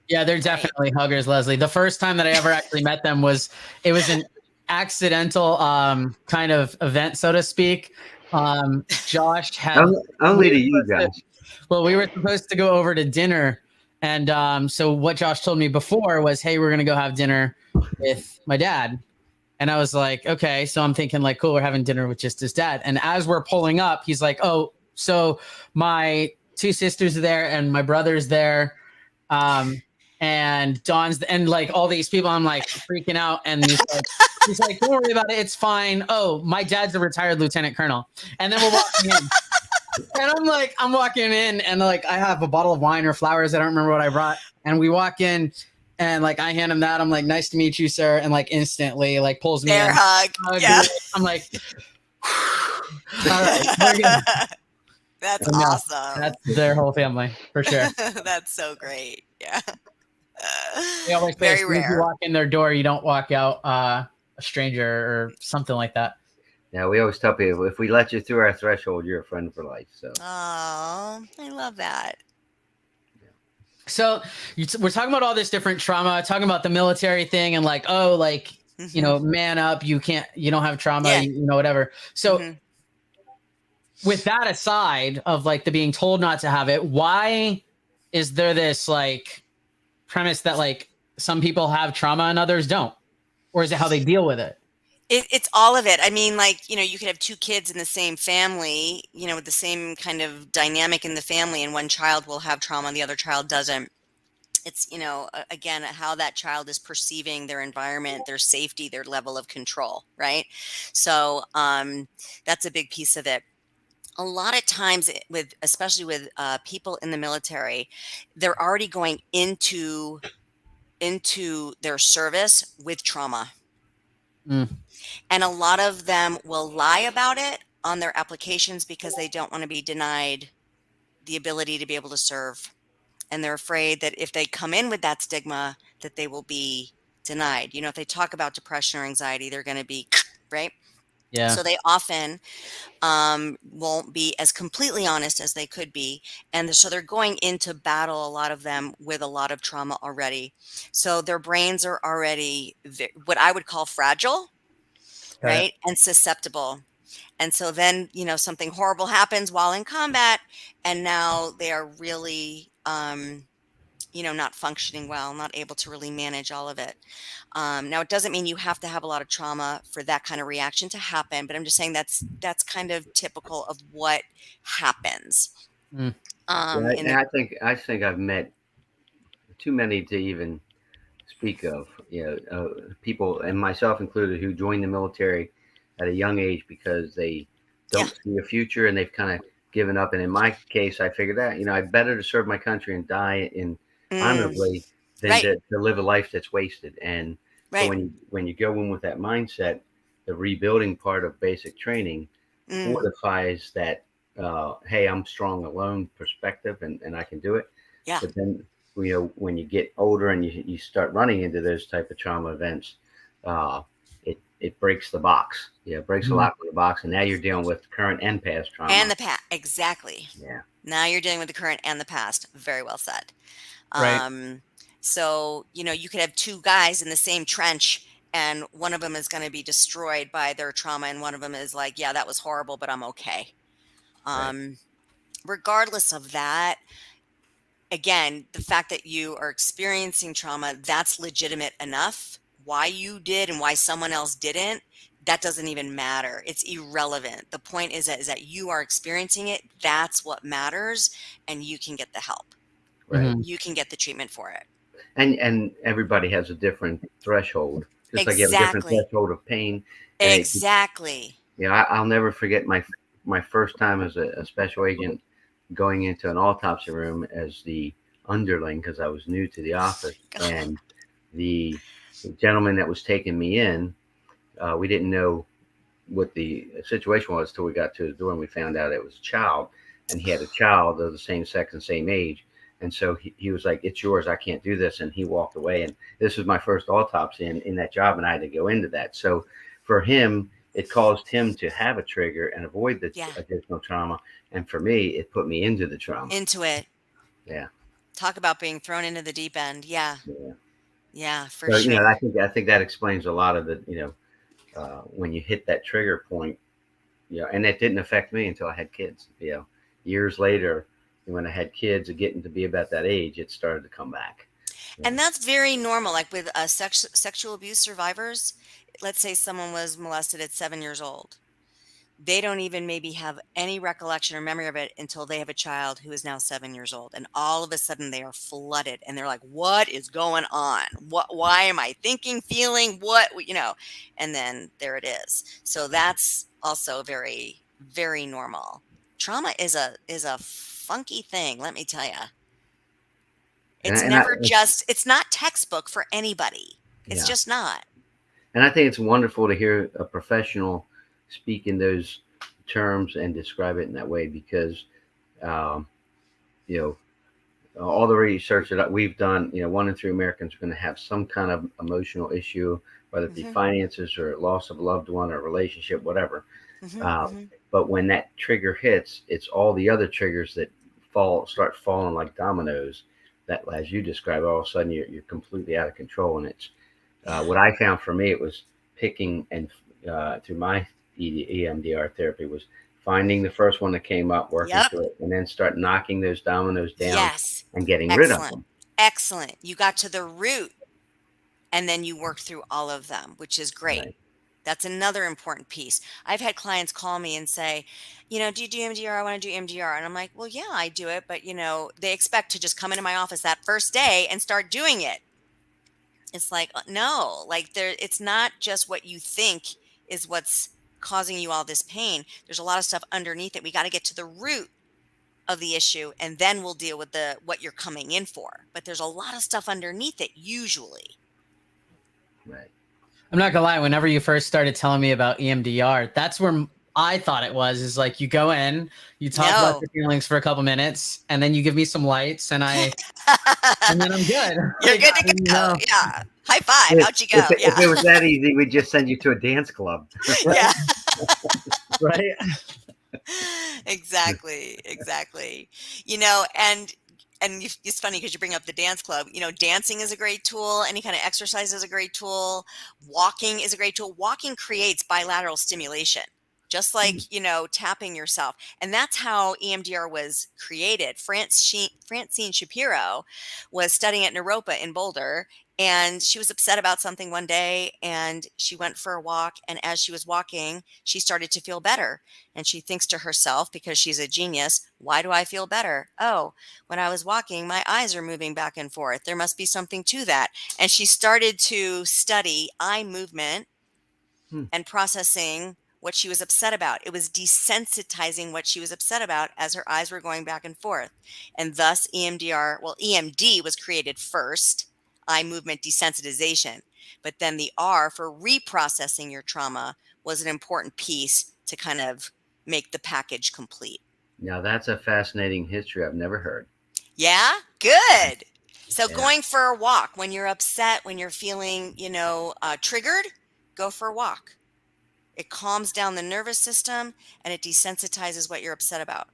Yeah, they're definitely huggers, Leslie. The first time that I ever actually met them was an accidental kind of event, so to speak. Josh had only to you guys. We were supposed to go over to dinner, and so what Josh told me before was, "Hey, we're gonna go have dinner with my dad," and I was like, "Okay." So I'm thinking like, "Cool, we're having dinner with just his dad." And as we're pulling up, he's like, "Oh, so my two sisters are there and my brother's there." And Dawn's and like all these people, I'm like freaking out. And he's like, "Don't worry about it. It's fine. Oh, my dad's a retired lieutenant colonel." And then we're walking in. And I'm walking in and like I have a bottle of wine or flowers. I don't remember what I brought. And we walk in and like I hand him that. I'm like, "Nice to meet you, sir." And like instantly like pulls me Bear in. hug. Yeah. I'm like, all right, we're good. That's awesome. That's their whole family for sure. That's so great. Yeah. They always say, Very as soon as you rare. walk in their door, you don't walk out a stranger or something like that. Yeah, we always tell people, if we let you through our threshold, you're a friend for life. So. Oh, I love that. So we're talking about all this different trauma, talking about the military thing, and like, oh, like man up, you don't have trauma, whatever. So with that aside of like the being told not to have it, why is there this like premise that like some people have trauma and others don't? Or is it how they deal with it? It's all of it. I mean, like, you could have two kids in the same family, with the same kind of dynamic in the family, and one child will have trauma, the other child doesn't. It's, again, how that child is perceiving their environment, their safety, their level of control, right? So that's a big piece of it. A lot of times especially with people in the military, they're already going into their service with trauma. And a lot of them will lie about it on their applications because they don't want to be denied the ability to be able to serve. And they're afraid that if they come in with that stigma, that they will be denied. If they talk about depression or anxiety, they're going to be, right? Yeah. So they often won't be as completely honest as they could be. And so they're going into battle, a lot of them, with a lot of trauma already. So their brains are already what I would call fragile, right? And susceptible. And so then, something horrible happens while in combat, and now they are really, not functioning well, not able to really manage all of it. Now, it doesn't mean you have to have a lot of trauma for that kind of reaction to happen, but I'm just saying that's kind of typical of what happens. I think I've met too many to even speak of, people, and myself included, who joined the military at a young age because they don't see a future, and they've kind of given up. And in my case, I figured that, I'd better to serve my country and die in honorably than Right. to live a life that's wasted. And so Right. when you go in with that mindset, the rebuilding part of basic training fortifies that, hey, I'm strong alone perspective, and I can do it. Yeah. But then, when you get older and you start running into those type of trauma events, it breaks the box. It breaks a lot of the box, and now you're dealing with current and past trauma. And the past. Exactly. Yeah. Now you're dealing with the current and the past. Very well said. Right. So, you could have two guys in the same trench, and one of them is going to be destroyed by their trauma, and one of them is like, yeah, that was horrible, but I'm okay. Right. Regardless of that, again, the fact that you are experiencing trauma, that's legitimate enough. Why you did and why someone else didn't, that doesn't even matter. It's irrelevant. The point is that you are experiencing it. That's what matters, and you can get the help. Right. You can get the treatment for it. And everybody has a different threshold, just like you have a different threshold of pain. And Exactly. I'll never forget my first time as a special agent going into an autopsy room as the underling, because I was new to the office. And the gentleman that was taking me in, we didn't know what the situation was till we got to the door, and we found out it was a child, and he had a child of the same sex and same age. And so he was like, "It's yours. I can't do this." And he walked away. And this was my first autopsy in that job, and I had to go into that. So for him, it caused him to have a trigger and avoid the additional trauma. And for me, it put me into the trauma. Into it. Yeah. Talk about being thrown into the deep end. Yeah. Yeah. Yeah, for So, sure. I think that explains a lot of the, when you hit that trigger point, and it didn't affect me until I had kids. Years later, when I had kids getting to be about that age, it started to come back. And that's very normal. Like with sexual abuse survivors, let's say someone was molested at 7 years old. They don't even maybe have any recollection or memory of it until they have a child who is now 7 years old. And all of a sudden they are flooded and they're like, what is going on? Why am I thinking, feeling what, and then there it is. So that's also very, very normal. Trauma is a funky thing. Let me tell you. It's it's not textbook for anybody. It's just not. And I think it's wonderful to hear a professional speak in those terms and describe it in that way, because, all the research that we've done, 1 in 3 Americans are going to have some kind of emotional issue, whether it be finances or loss of a loved one or relationship, whatever. But when that trigger hits, it's all the other triggers that start falling like dominoes. That, as you described, all of a sudden you're completely out of control. And it's what I found for me, it was picking and through my EMDR therapy was finding the first one that came up, working through it, and then start knocking those dominoes down and getting rid of them. Excellent. You got to the root, and then you worked through all of them, which is great. Right. That's another important piece. I've had clients call me and say, do you do EMDR? I want to do EMDR. And I'm like, well, yeah, I do it. But, they expect to just come into my office that first day and start doing it. It's like, no, it's not just what you think is what's causing you all this pain. There's a lot of stuff underneath it. We got to get to the root of the issue, and then we'll deal with what you're coming in for. But there's a lot of stuff underneath it usually. Right. I'm not gonna lie, whenever you first started telling me about EMDR, that's where I thought it was, is like you go in, you talk about your feelings for a couple minutes, and then you give me some lights, and and then I'm good. You're good to go. Yeah. High five. How'd you go? If it was that easy, we'd just send you to a dance club. Yeah. Right. Exactly. And it's funny because you bring up the dance club. Dancing is a great tool. Any kind of exercise is a great tool. Walking is a great tool. Walking creates bilateral stimulation, just like, tapping yourself. And that's how EMDR was created. Francine Shapiro was studying at Naropa in Boulder, and she was upset about something one day, and she went for a walk. And as she was walking, she started to feel better. And she thinks to herself, because she's a genius, why do I feel better? Oh, when I was walking, my eyes are moving back and forth. There must be something to that. And she started to study eye movement and processing what she was upset about. It was desensitizing what she was upset about as her eyes were going back and forth. And thus EMD was created first, eye movement desensitization. But then the R for reprocessing your trauma was an important piece to kind of make the package complete. Now that's a fascinating history I've never heard. Yeah, good. So Yeah. going for a walk when you're upset, when you're feeling, triggered, go for a walk. It calms down the nervous system and it desensitizes what you're upset about.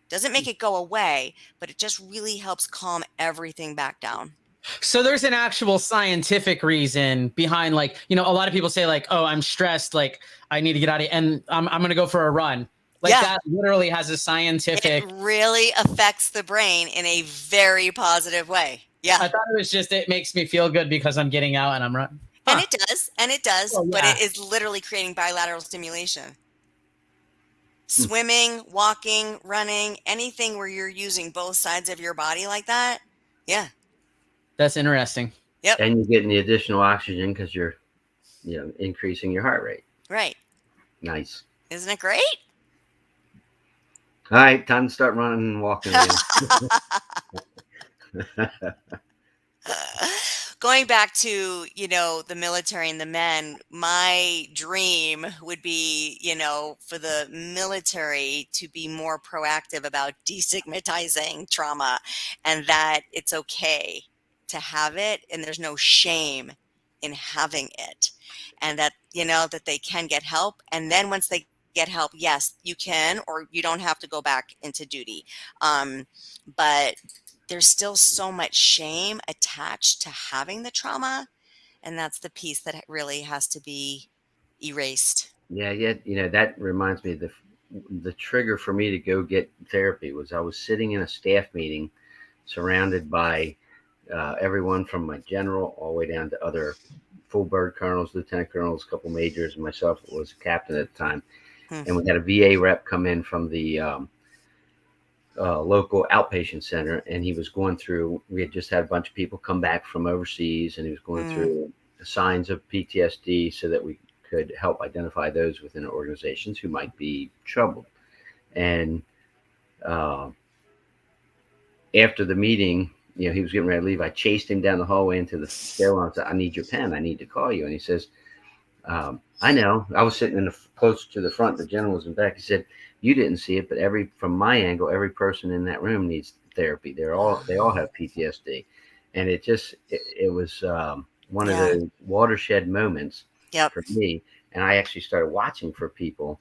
Doesn't make it go away, but it just really helps calm everything back down. So there's an actual scientific reason behind, like, a lot of people say, like, oh, I'm stressed, like I need to get out of here and I'm going to go for a run. Like Yeah. that literally has a scientific. It really affects the brain in a very positive way. Yeah. I thought it was just, it makes me feel good because I'm getting out and I'm running. Huh. And it does, Oh, but yeah. it is literally creating bilateral stimulation. Swimming, walking, running, anything where you're using both sides of your body like that. Yeah. That's interesting. Yep. And you're getting the additional oxygen because you're, increasing your heart rate. Right. Nice. Isn't it great? All right, time to start running and walking again. Going back to, the military and the men, my dream would be, for the military to be more proactive about destigmatizing trauma and that it's okay to have it and there's no shame in having it and that, that they can get help. And then once they get help, yes, you can, or you don't have to go back into duty. But there's still so much shame attached to having the trauma. And that's the piece that really has to be erased. Yeah. That reminds me, the trigger for me to go get therapy was I was sitting in a staff meeting surrounded by everyone from my general all the way down to other full bird colonels, lieutenant colonels, a couple majors, and myself was a captain at the time. And we had a VA rep come in from the local outpatient center, and he was going through, we had just had a bunch of people come back from overseas, and he was going through the signs of PTSD so that we could help identify those within our organizations who might be troubled. And after the meeting, he was getting ready to leave. I chased him down the hallway into the stairwell and said, I need your pen. I need to call you. And he says, I know. I was sitting close to the front. The general was in back. He said, you didn't see it, but from my angle, every person in that room needs therapy. They all have PTSD. And it was one of the watershed moments for me. And I actually started watching for people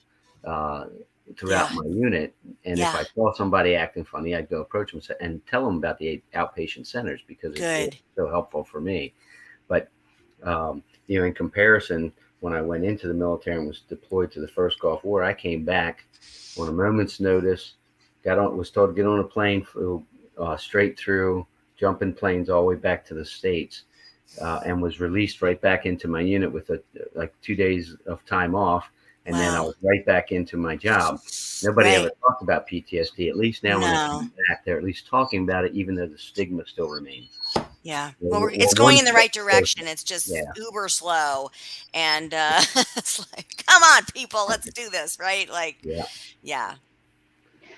throughout my unit. And if I saw somebody acting funny, I'd go approach them and tell them about the outpatient centers because it's so helpful for me. But, in comparison, when I went into the military and was deployed to the first Gulf War, I came back on a moment's notice, was told to get on a plane, flew straight through, jumping planes all the way back to the States, and was released right back into my unit with 2 days of time off. And then I was right back into my job. Nobody ever talked about PTSD. At least now when I come back, they're at least talking about it, even though the stigma still remains. Yeah. Well, it's going in the right direction. It's just uber slow. And it's like, come on, people, let's do this, right? Yeah.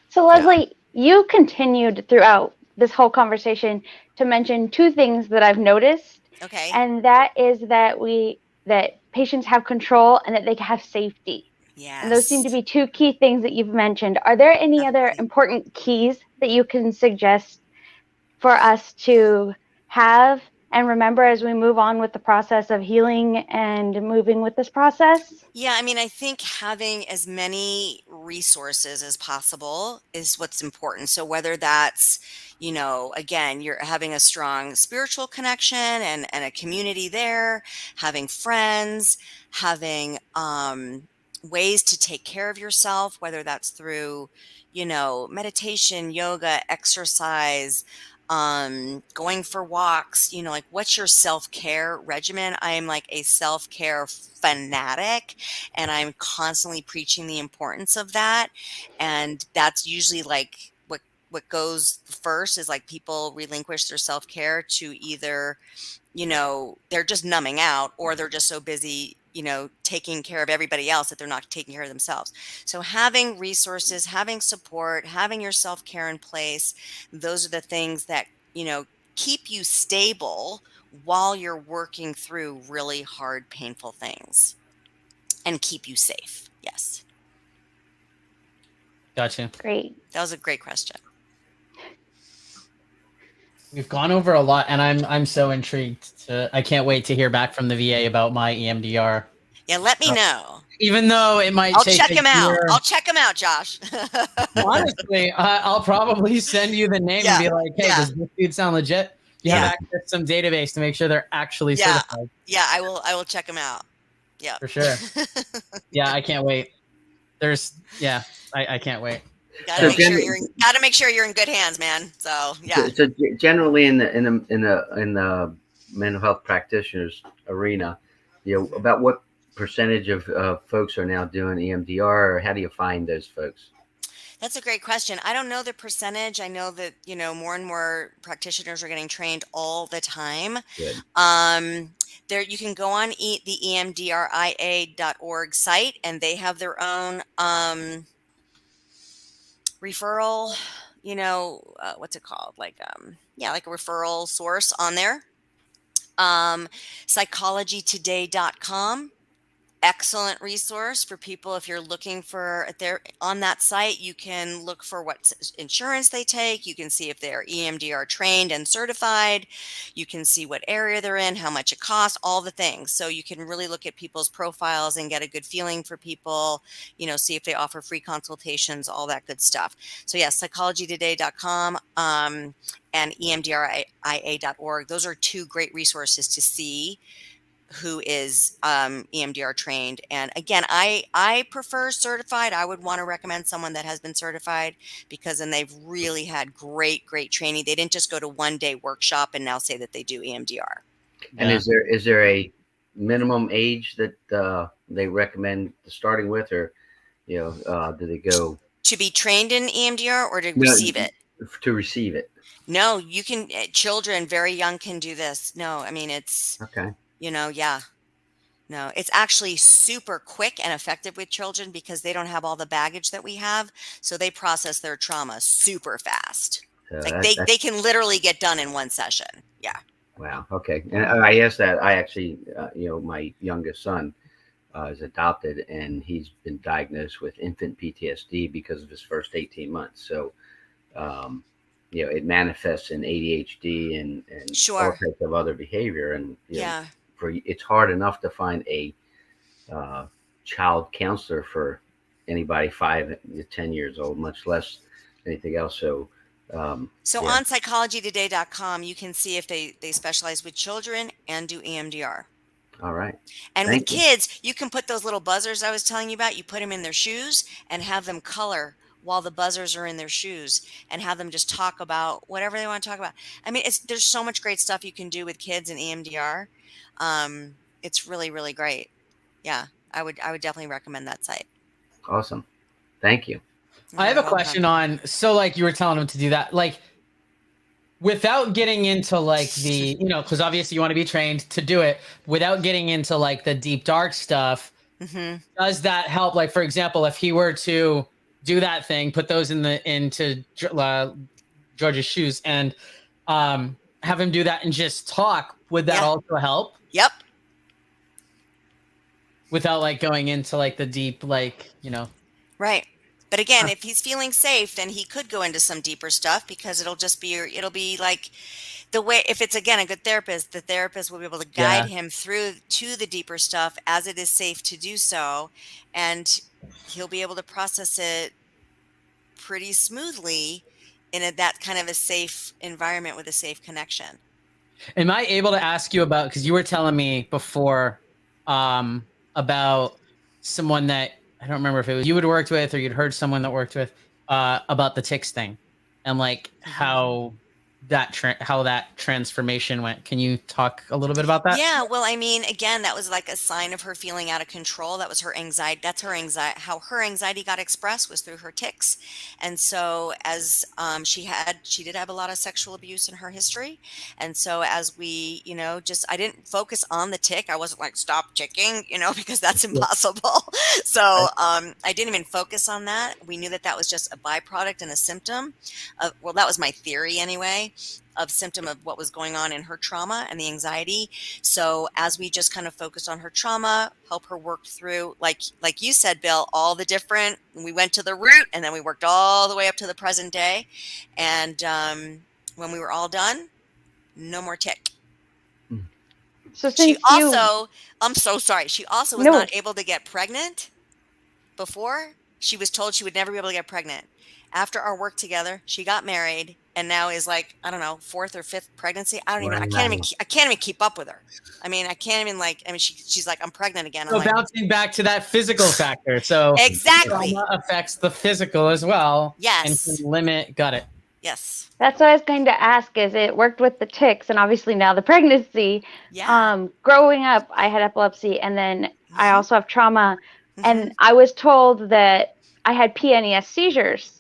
So, Leslie, you continued throughout this whole conversation to mention two things that I've noticed. Okay. And that is that patients have control and that they have safety. Yes. And those seem to be two key things that you've mentioned. Are there any other important keys that you can suggest for us to have and remember as we move on with the process of healing and moving with this process? Yeah, I mean, I think having as many resources as possible is what's important. So whether that's, again, you're having a strong spiritual connection and a community there, having friends, having ways to take care of yourself, whether that's through, meditation, yoga, exercise, going for walks, what's your self-care regimen? I am like a self-care fanatic and I'm constantly preaching the importance of that. And that's usually like what goes first is like people relinquish their self-care to either, they're just numbing out or they're just so busy taking care of everybody else, that they're not taking care of themselves. So having resources, having support, having your self-care in place, those are the things that, keep you stable while you're working through really hard, painful things, and keep you safe. Yes. Gotcha. Great. That was a great question. We've gone over a lot, and I'm so intrigued. I can't wait to hear back from the VA about my EMDR. Yeah, let me know. Even though it might I'll take check a him out. year. I'll check him out, Josh. Honestly, I'll probably send you the name and be like, "Hey, does this dude sound legit? You have access to some database to make sure they're actually certified." Yeah, I will check him out. Yeah, for sure. Yeah, I can't wait. I can't wait. Gotta make sure you're in good hands, man. So yeah. So generally in the mental health practitioners arena, about what percentage of folks are now doing EMDR, or how do you find those folks? That's a great question. I don't know the percentage. I know that, more and more practitioners are getting trained all the time. Good. There, you can go on the emdria.org site, and they have their own referral, what's it called? Like a referral source on there. Psychologytoday.com. Excellent resource for people. If you're looking for on that site, you can look for what insurance they take. You can see if they're EMDR trained and certified. You can see what area they're in, how much it costs, all the things. So you can really look at people's profiles and get a good feeling for people, see if they offer free consultations, all that good stuff. So yes, psychologytoday.com and emdria.org. Those are two great resources to see who is EMDR trained. And again, I prefer certified. I would want to recommend someone that has been certified, because then they've really had great training. They didn't just go to one-day workshop and now say that they do EMDR. And is there a minimum age that they recommend starting with, or do they go to be trained in EMDR or to receive it? To receive it. No, you can. Children very young can do this. No, I mean, it's okay. Yeah. No, it's actually super quick and effective with children because they don't have all the baggage that we have. So they process their trauma super fast. They can literally get done in one session. Yeah. Wow. Okay. And I asked that. I actually, my youngest son is adopted, and he's been diagnosed with infant PTSD because of his first 18 months. So, it manifests in ADHD and sure. all types of other behavior. And yeah. It's hard enough to find a child counselor for anybody 5 to 10 years old, much less anything else. So on psychologytoday.com, you can see if they specialize with children and do EMDR. All right. And with kids, you can put those little buzzers I was telling you about. You put them in their shoes and have them color while the buzzers are in their shoes, and have them just talk about whatever they want to talk about. I mean, there's so much great stuff you can do with kids in EMDR. It's really, really great. Yeah, I would definitely recommend that site. Awesome. Thank you. I have a question on, so like you were telling them to do that, like without getting into like the, because obviously you want to be trained to do it, without getting into like the deep dark stuff. Mm-hmm. Does that help? Like, for example, if he were to do that thing, put those into George's shoes and have him do that and just talk, would that also help? Yep. Without like going into like the deep, like, Right. But again, if he's feeling safe, then he could go into some deeper stuff, because it'll be like the way, if it's again a good therapist, the therapist will be able to guide him through to the deeper stuff as it is safe to do so. And he'll be able to process it pretty smoothly in that kind of a safe environment with a safe connection. Am I able to ask you about, because you were telling me before about someone that, I don't remember if it was you had worked with or you'd heard someone that worked with about the Tics thing, and like how how that transformation went. Can you talk a little bit about that? Yeah, well, I mean, again, that was like a sign of her feeling out of control. That was her anxiety. That's her anxiety. How her anxiety got expressed was through her tics. And so, as she did have a lot of sexual abuse in her history. And so, as we, I didn't focus on the tick. I wasn't like, stop ticking, because that's impossible. So, I didn't even focus on that. We knew that was just a byproduct and a symptom of, well, that was my theory anyway, of symptom of what was going on in her trauma and the anxiety. So as we just kind of focused on her trauma, help her work through, like you said, Bill, all the different, we went to the root and then we worked all the way up to the present day. And when we were all done, no more tick. So I'm so sorry. She also was not able to get pregnant before. She was told she would never be able to get pregnant. After our work together, she got married and now is like, I don't know, 4th or 5th pregnancy. I can't even keep up with her. I mean, she's like, I'm pregnant again. So bouncing back to that physical factor. So exactly trauma affects the physical as well. Yes. And can limit. Got it. Yes. That's what I was going to ask, is it worked with the tics and obviously now the pregnancy. Yeah. Growing up, I had epilepsy and then I also have trauma. And I was told that I had PNES seizures.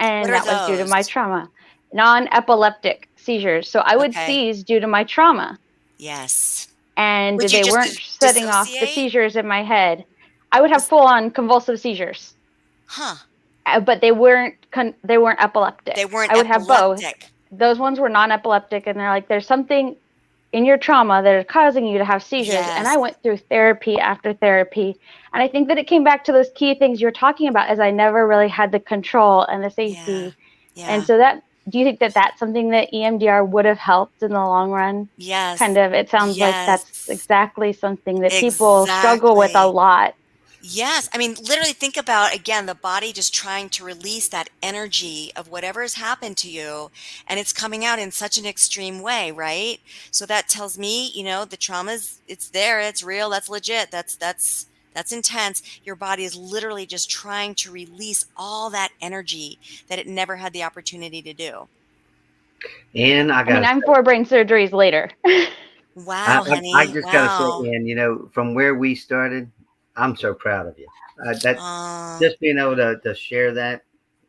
And that was due to my trauma. Non-epileptic seizures. So I would seize due to my trauma. Yes. And they weren't setting off the seizures in my head. I would have full-on convulsive seizures. Huh. But they weren't epileptic. They weren't I would epileptic. have both. Those ones were non-epileptic. And they're like, there's something in your trauma that is causing you to have seizures. Yes. And I went through therapy after therapy. And I think that it came back to those key things you're talking about, as I never really had the control and the safety. Yeah. And so do you think that that's something that EMDR would have helped in the long run? Yes. Kind of, it sounds like that's exactly something that people struggle with a lot. Yes. I mean, literally think about, again, the body just trying to release that energy of whatever has happened to you. And it's coming out in such an extreme way, right? So that tells me, the trauma's, it's there, it's real, that's legit, that's intense. Your body is literally just trying to release all that energy that it never had the opportunity to do. And I'm 4 brain surgeries later. Wow, honey. I just gotta say, and from where we started, I'm so proud of you. Just being able to share that.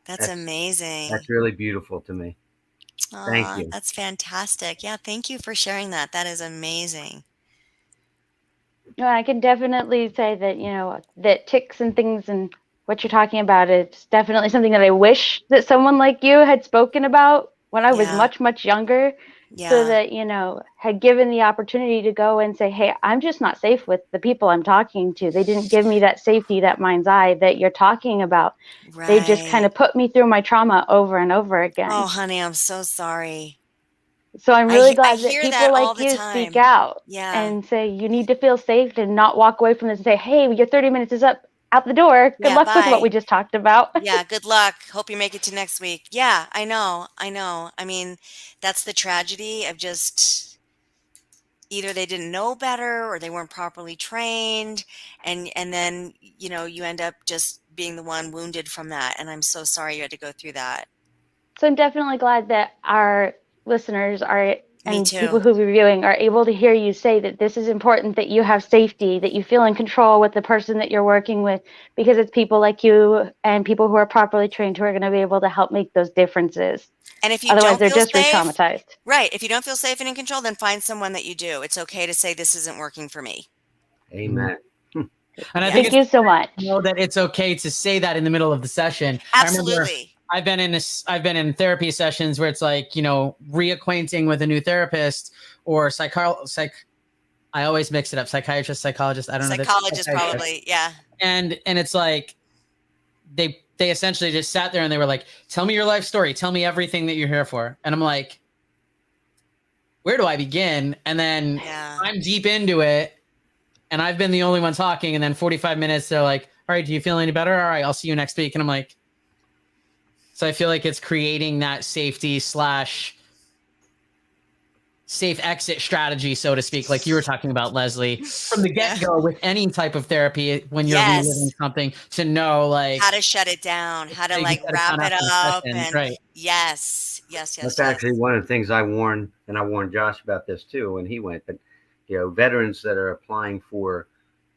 That's amazing. That's really beautiful to me. Thank you. That's fantastic. Yeah, thank you for sharing that. That is amazing. No, I can definitely say that, that tics and things and what you're talking about, it's definitely something that I wish that someone like you had spoken about when I was much, much younger. Yeah. So that, had given the opportunity to go and say, hey, I'm just not safe with the people I'm talking to. They didn't give me that safety, that mind's eye that you're talking about. Right. They just kind of put me through my trauma over and over again. Oh, honey, I'm so sorry. So I'm really glad that people that like you speak out and say you need to feel safe and not walk away from this and say, hey, your 30 minutes is up. Out the door. Good luck with what we just talked about. Yeah, good luck. Hope you make it to next week. Yeah, I know. I mean, that's the tragedy of just either they didn't know better or they weren't properly trained. And then, you end up just being the one wounded from that. And I'm so sorry you had to go through that. So I'm definitely glad that our listeners and people who are reviewing are able to hear you say that this is important, that you have safety, that you feel in control with the person that you're working with, because it's people like you and people who are properly trained who are going to be able to help make those differences. And if you otherwise, don't they're feel just safe, re-traumatized. Right. If you don't feel safe and in control, then find someone that you do. It's okay to say this isn't working for me. Amen. And I think thank you so much. Know that it's okay to say that in the middle of the session. Absolutely. I've been in therapy sessions where it's like, reacquainting with a new therapist or I always mix it up. Psychiatrist, psychologist. I don't know. Psychologist probably. Yeah. And it's like, they essentially just sat there and they were like, tell me your life story. Tell me everything that you're here for. And I'm like, where do I begin? And then I'm deep into it and I've been the only one talking. And then 45 minutes, they're like, all right, do you feel any better? All right, I'll see you next week. And I'm like, so I feel like it's creating that safety / safe exit strategy, so to speak, like you were talking about, Leslie, from the get-go with any type of therapy when you're reliving something, to know like how to shut it down, how to like wrap it up. And Yes. That's actually one of the things I warned, and I warned Josh about this too when he went. But veterans that are applying for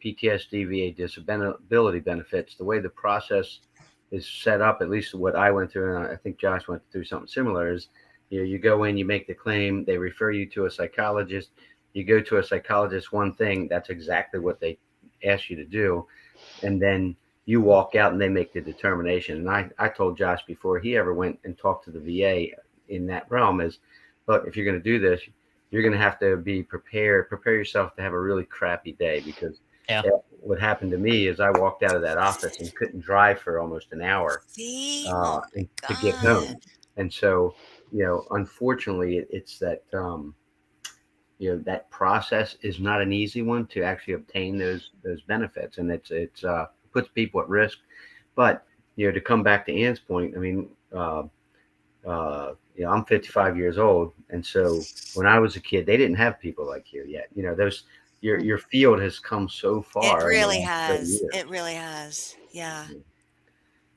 PTSD, VA disability benefits, the way the process is set up, at least what I went through, and I think Josh went through something similar, is you go in, you make the claim, they refer you to a psychologist. You go to a psychologist, one thing, that's exactly what they ask you to do, and then you walk out and they make the determination. And I told Josh before he ever went and talked to the VA in that realm is, look, if you're going to do this, you're going to have to be prepared. Prepare yourself to have a really crappy day, because what happened to me is I walked out of that office and couldn't drive for almost an hour See? Oh my to get God. home. And so, unfortunately, it's that that process is not an easy one to actually obtain those benefits, and it puts people at risk. But to come back to Ann's point, I mean, I'm 55 years old, and so when I was a kid, they didn't have people like you yet. Your field has come so far. It really in the last 30 has. years. It really has. Yeah.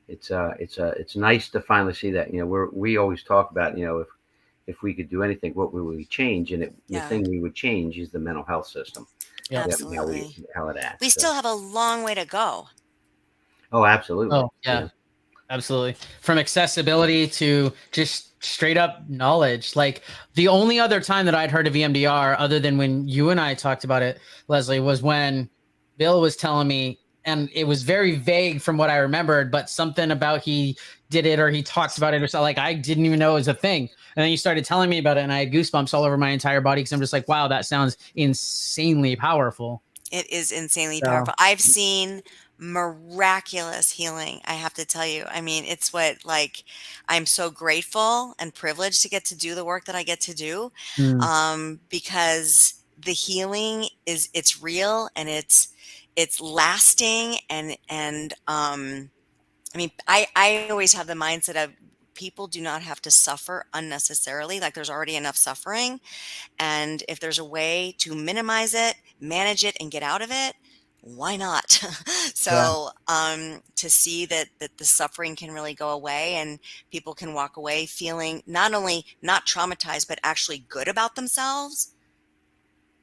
It's nice to finally see that. We always talk about if we could do anything, what would we change? And the thing we would change is the mental health system. Yeah. Absolutely. How it acts. We still have a long way to go. Oh, absolutely. Oh, yeah. Absolutely. From accessibility to just straight up knowledge. Like the only other time that I'd heard of EMDR, other than when you and I talked about it, Leslie, was when Bill was telling me, and it was very vague from what I remembered, but something about he did it or he talked about it or something. Like I didn't even know it was a thing. And then you started telling me about it, and I had goosebumps all over my entire body because I'm just like, wow, that sounds insanely powerful. It is insanely powerful. I've seen miraculous healing, I have to tell you. I mean, it's what, like, I'm so grateful and privileged to get to do the work that I get to do, because the healing it's real, and it's lasting, and I mean, I always have the mindset of people do not have to suffer unnecessarily. Like there's already enough suffering. And if there's a way to minimize it, manage it, and get out of it, why not? So to see that the suffering can really go away, and people can walk away feeling not only not traumatized, but actually good about themselves,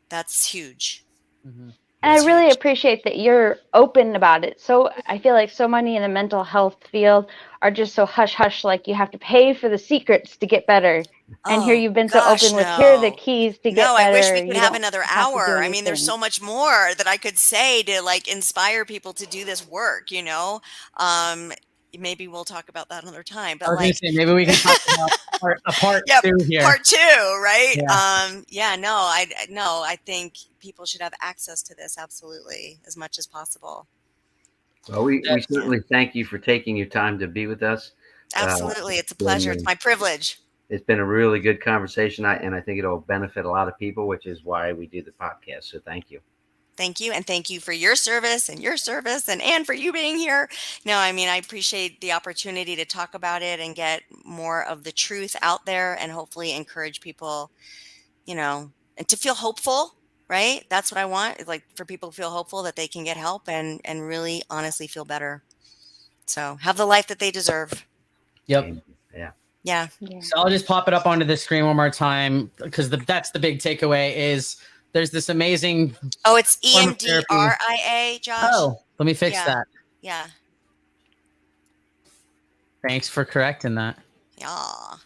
that's huge. Mm-hmm. And I really appreciate that you're open about it. So I feel like so many in the mental health field are just so hush hush, like you have to pay for the secrets to get better. And here you've been so open with here are the keys to get better. I wish we could have another hour. I mean, there's so much more that I could say to like inspire people to do this work, Maybe we'll talk about that another time. But like, maybe we can talk about part two here. Part two, right? I think people should have access to this absolutely as much as possible. Well, we certainly thank you for taking your time to be with us. Absolutely, it's a pleasure. It's my privilege. It's been a really good conversation, and I think it'll benefit a lot of people, which is why we do the podcast. So thank you. Thank you. And thank you for your service and for you being here. No, I mean, I appreciate the opportunity to talk about it and get more of the truth out there, and hopefully encourage people, and to feel hopeful, right? That's what I want, is like for people to feel hopeful that they can get help and really honestly feel better. So have the life that they deserve. Yep. Yeah. So I'll just pop it up onto the screen one more time, because that's the big takeaway is there's this amazing. Oh, it's EMDRIA, Josh. Oh, let me fix that. Yeah. Thanks for correcting that. Yeah. Oh,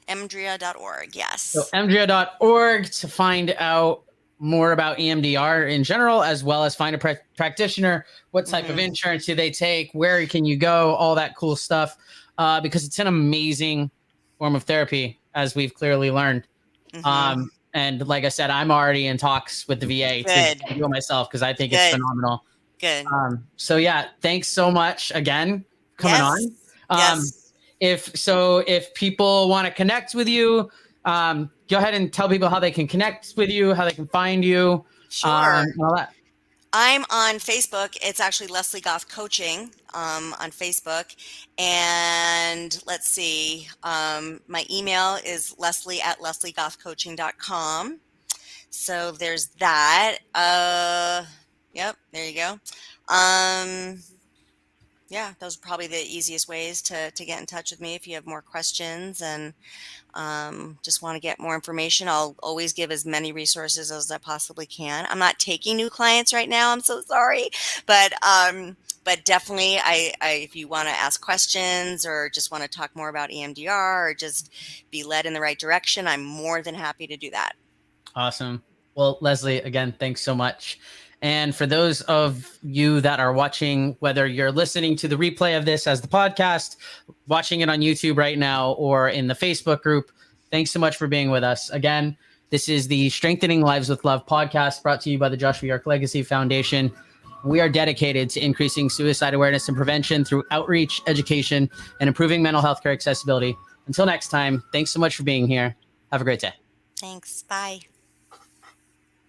Emdr.org. Yes. So Emdr.org to find out more about EMDR in general, as well as find a practitioner. What type of insurance do they take? Where can you go? All that cool stuff. Because it's an amazing form of therapy, as we've clearly learned. And like I said, I'm already in talks with the VA to do it myself, because I think it's phenomenal. Good. So yeah, thanks so much again for coming on. If people want to connect with you, go ahead and tell people how they can connect with you, how they can find you. Sure. And all that. I'm on Facebook. It's actually Leslie Goth Coaching on Facebook. And let's see, my email is leslie@lesliegothcoaching.com. So there's that. Yep, there you go. Yeah, those are probably the easiest ways to get in touch with me if you have more questions and just want to get more information. I'll always give as many resources as I possibly can. I'm not taking new clients right now. I'm so sorry, but definitely, if you want to ask questions or just want to talk more about EMDR or just be led in the right direction, I'm more than happy to do that. Awesome. Well, Leslie, again, thanks so much. And for those of you that are watching, whether you're listening to the replay of this as the podcast, watching it on YouTube right now, or in the Facebook group, thanks so much for being with us. Again, this is the Strengthening Lives with Love podcast brought to you by the Joshua York Legacy Foundation. We are dedicated to increasing suicide awareness and prevention through outreach, education, and improving mental health care accessibility. Until next time, thanks so much for being here. Have a great day. Thanks. Bye.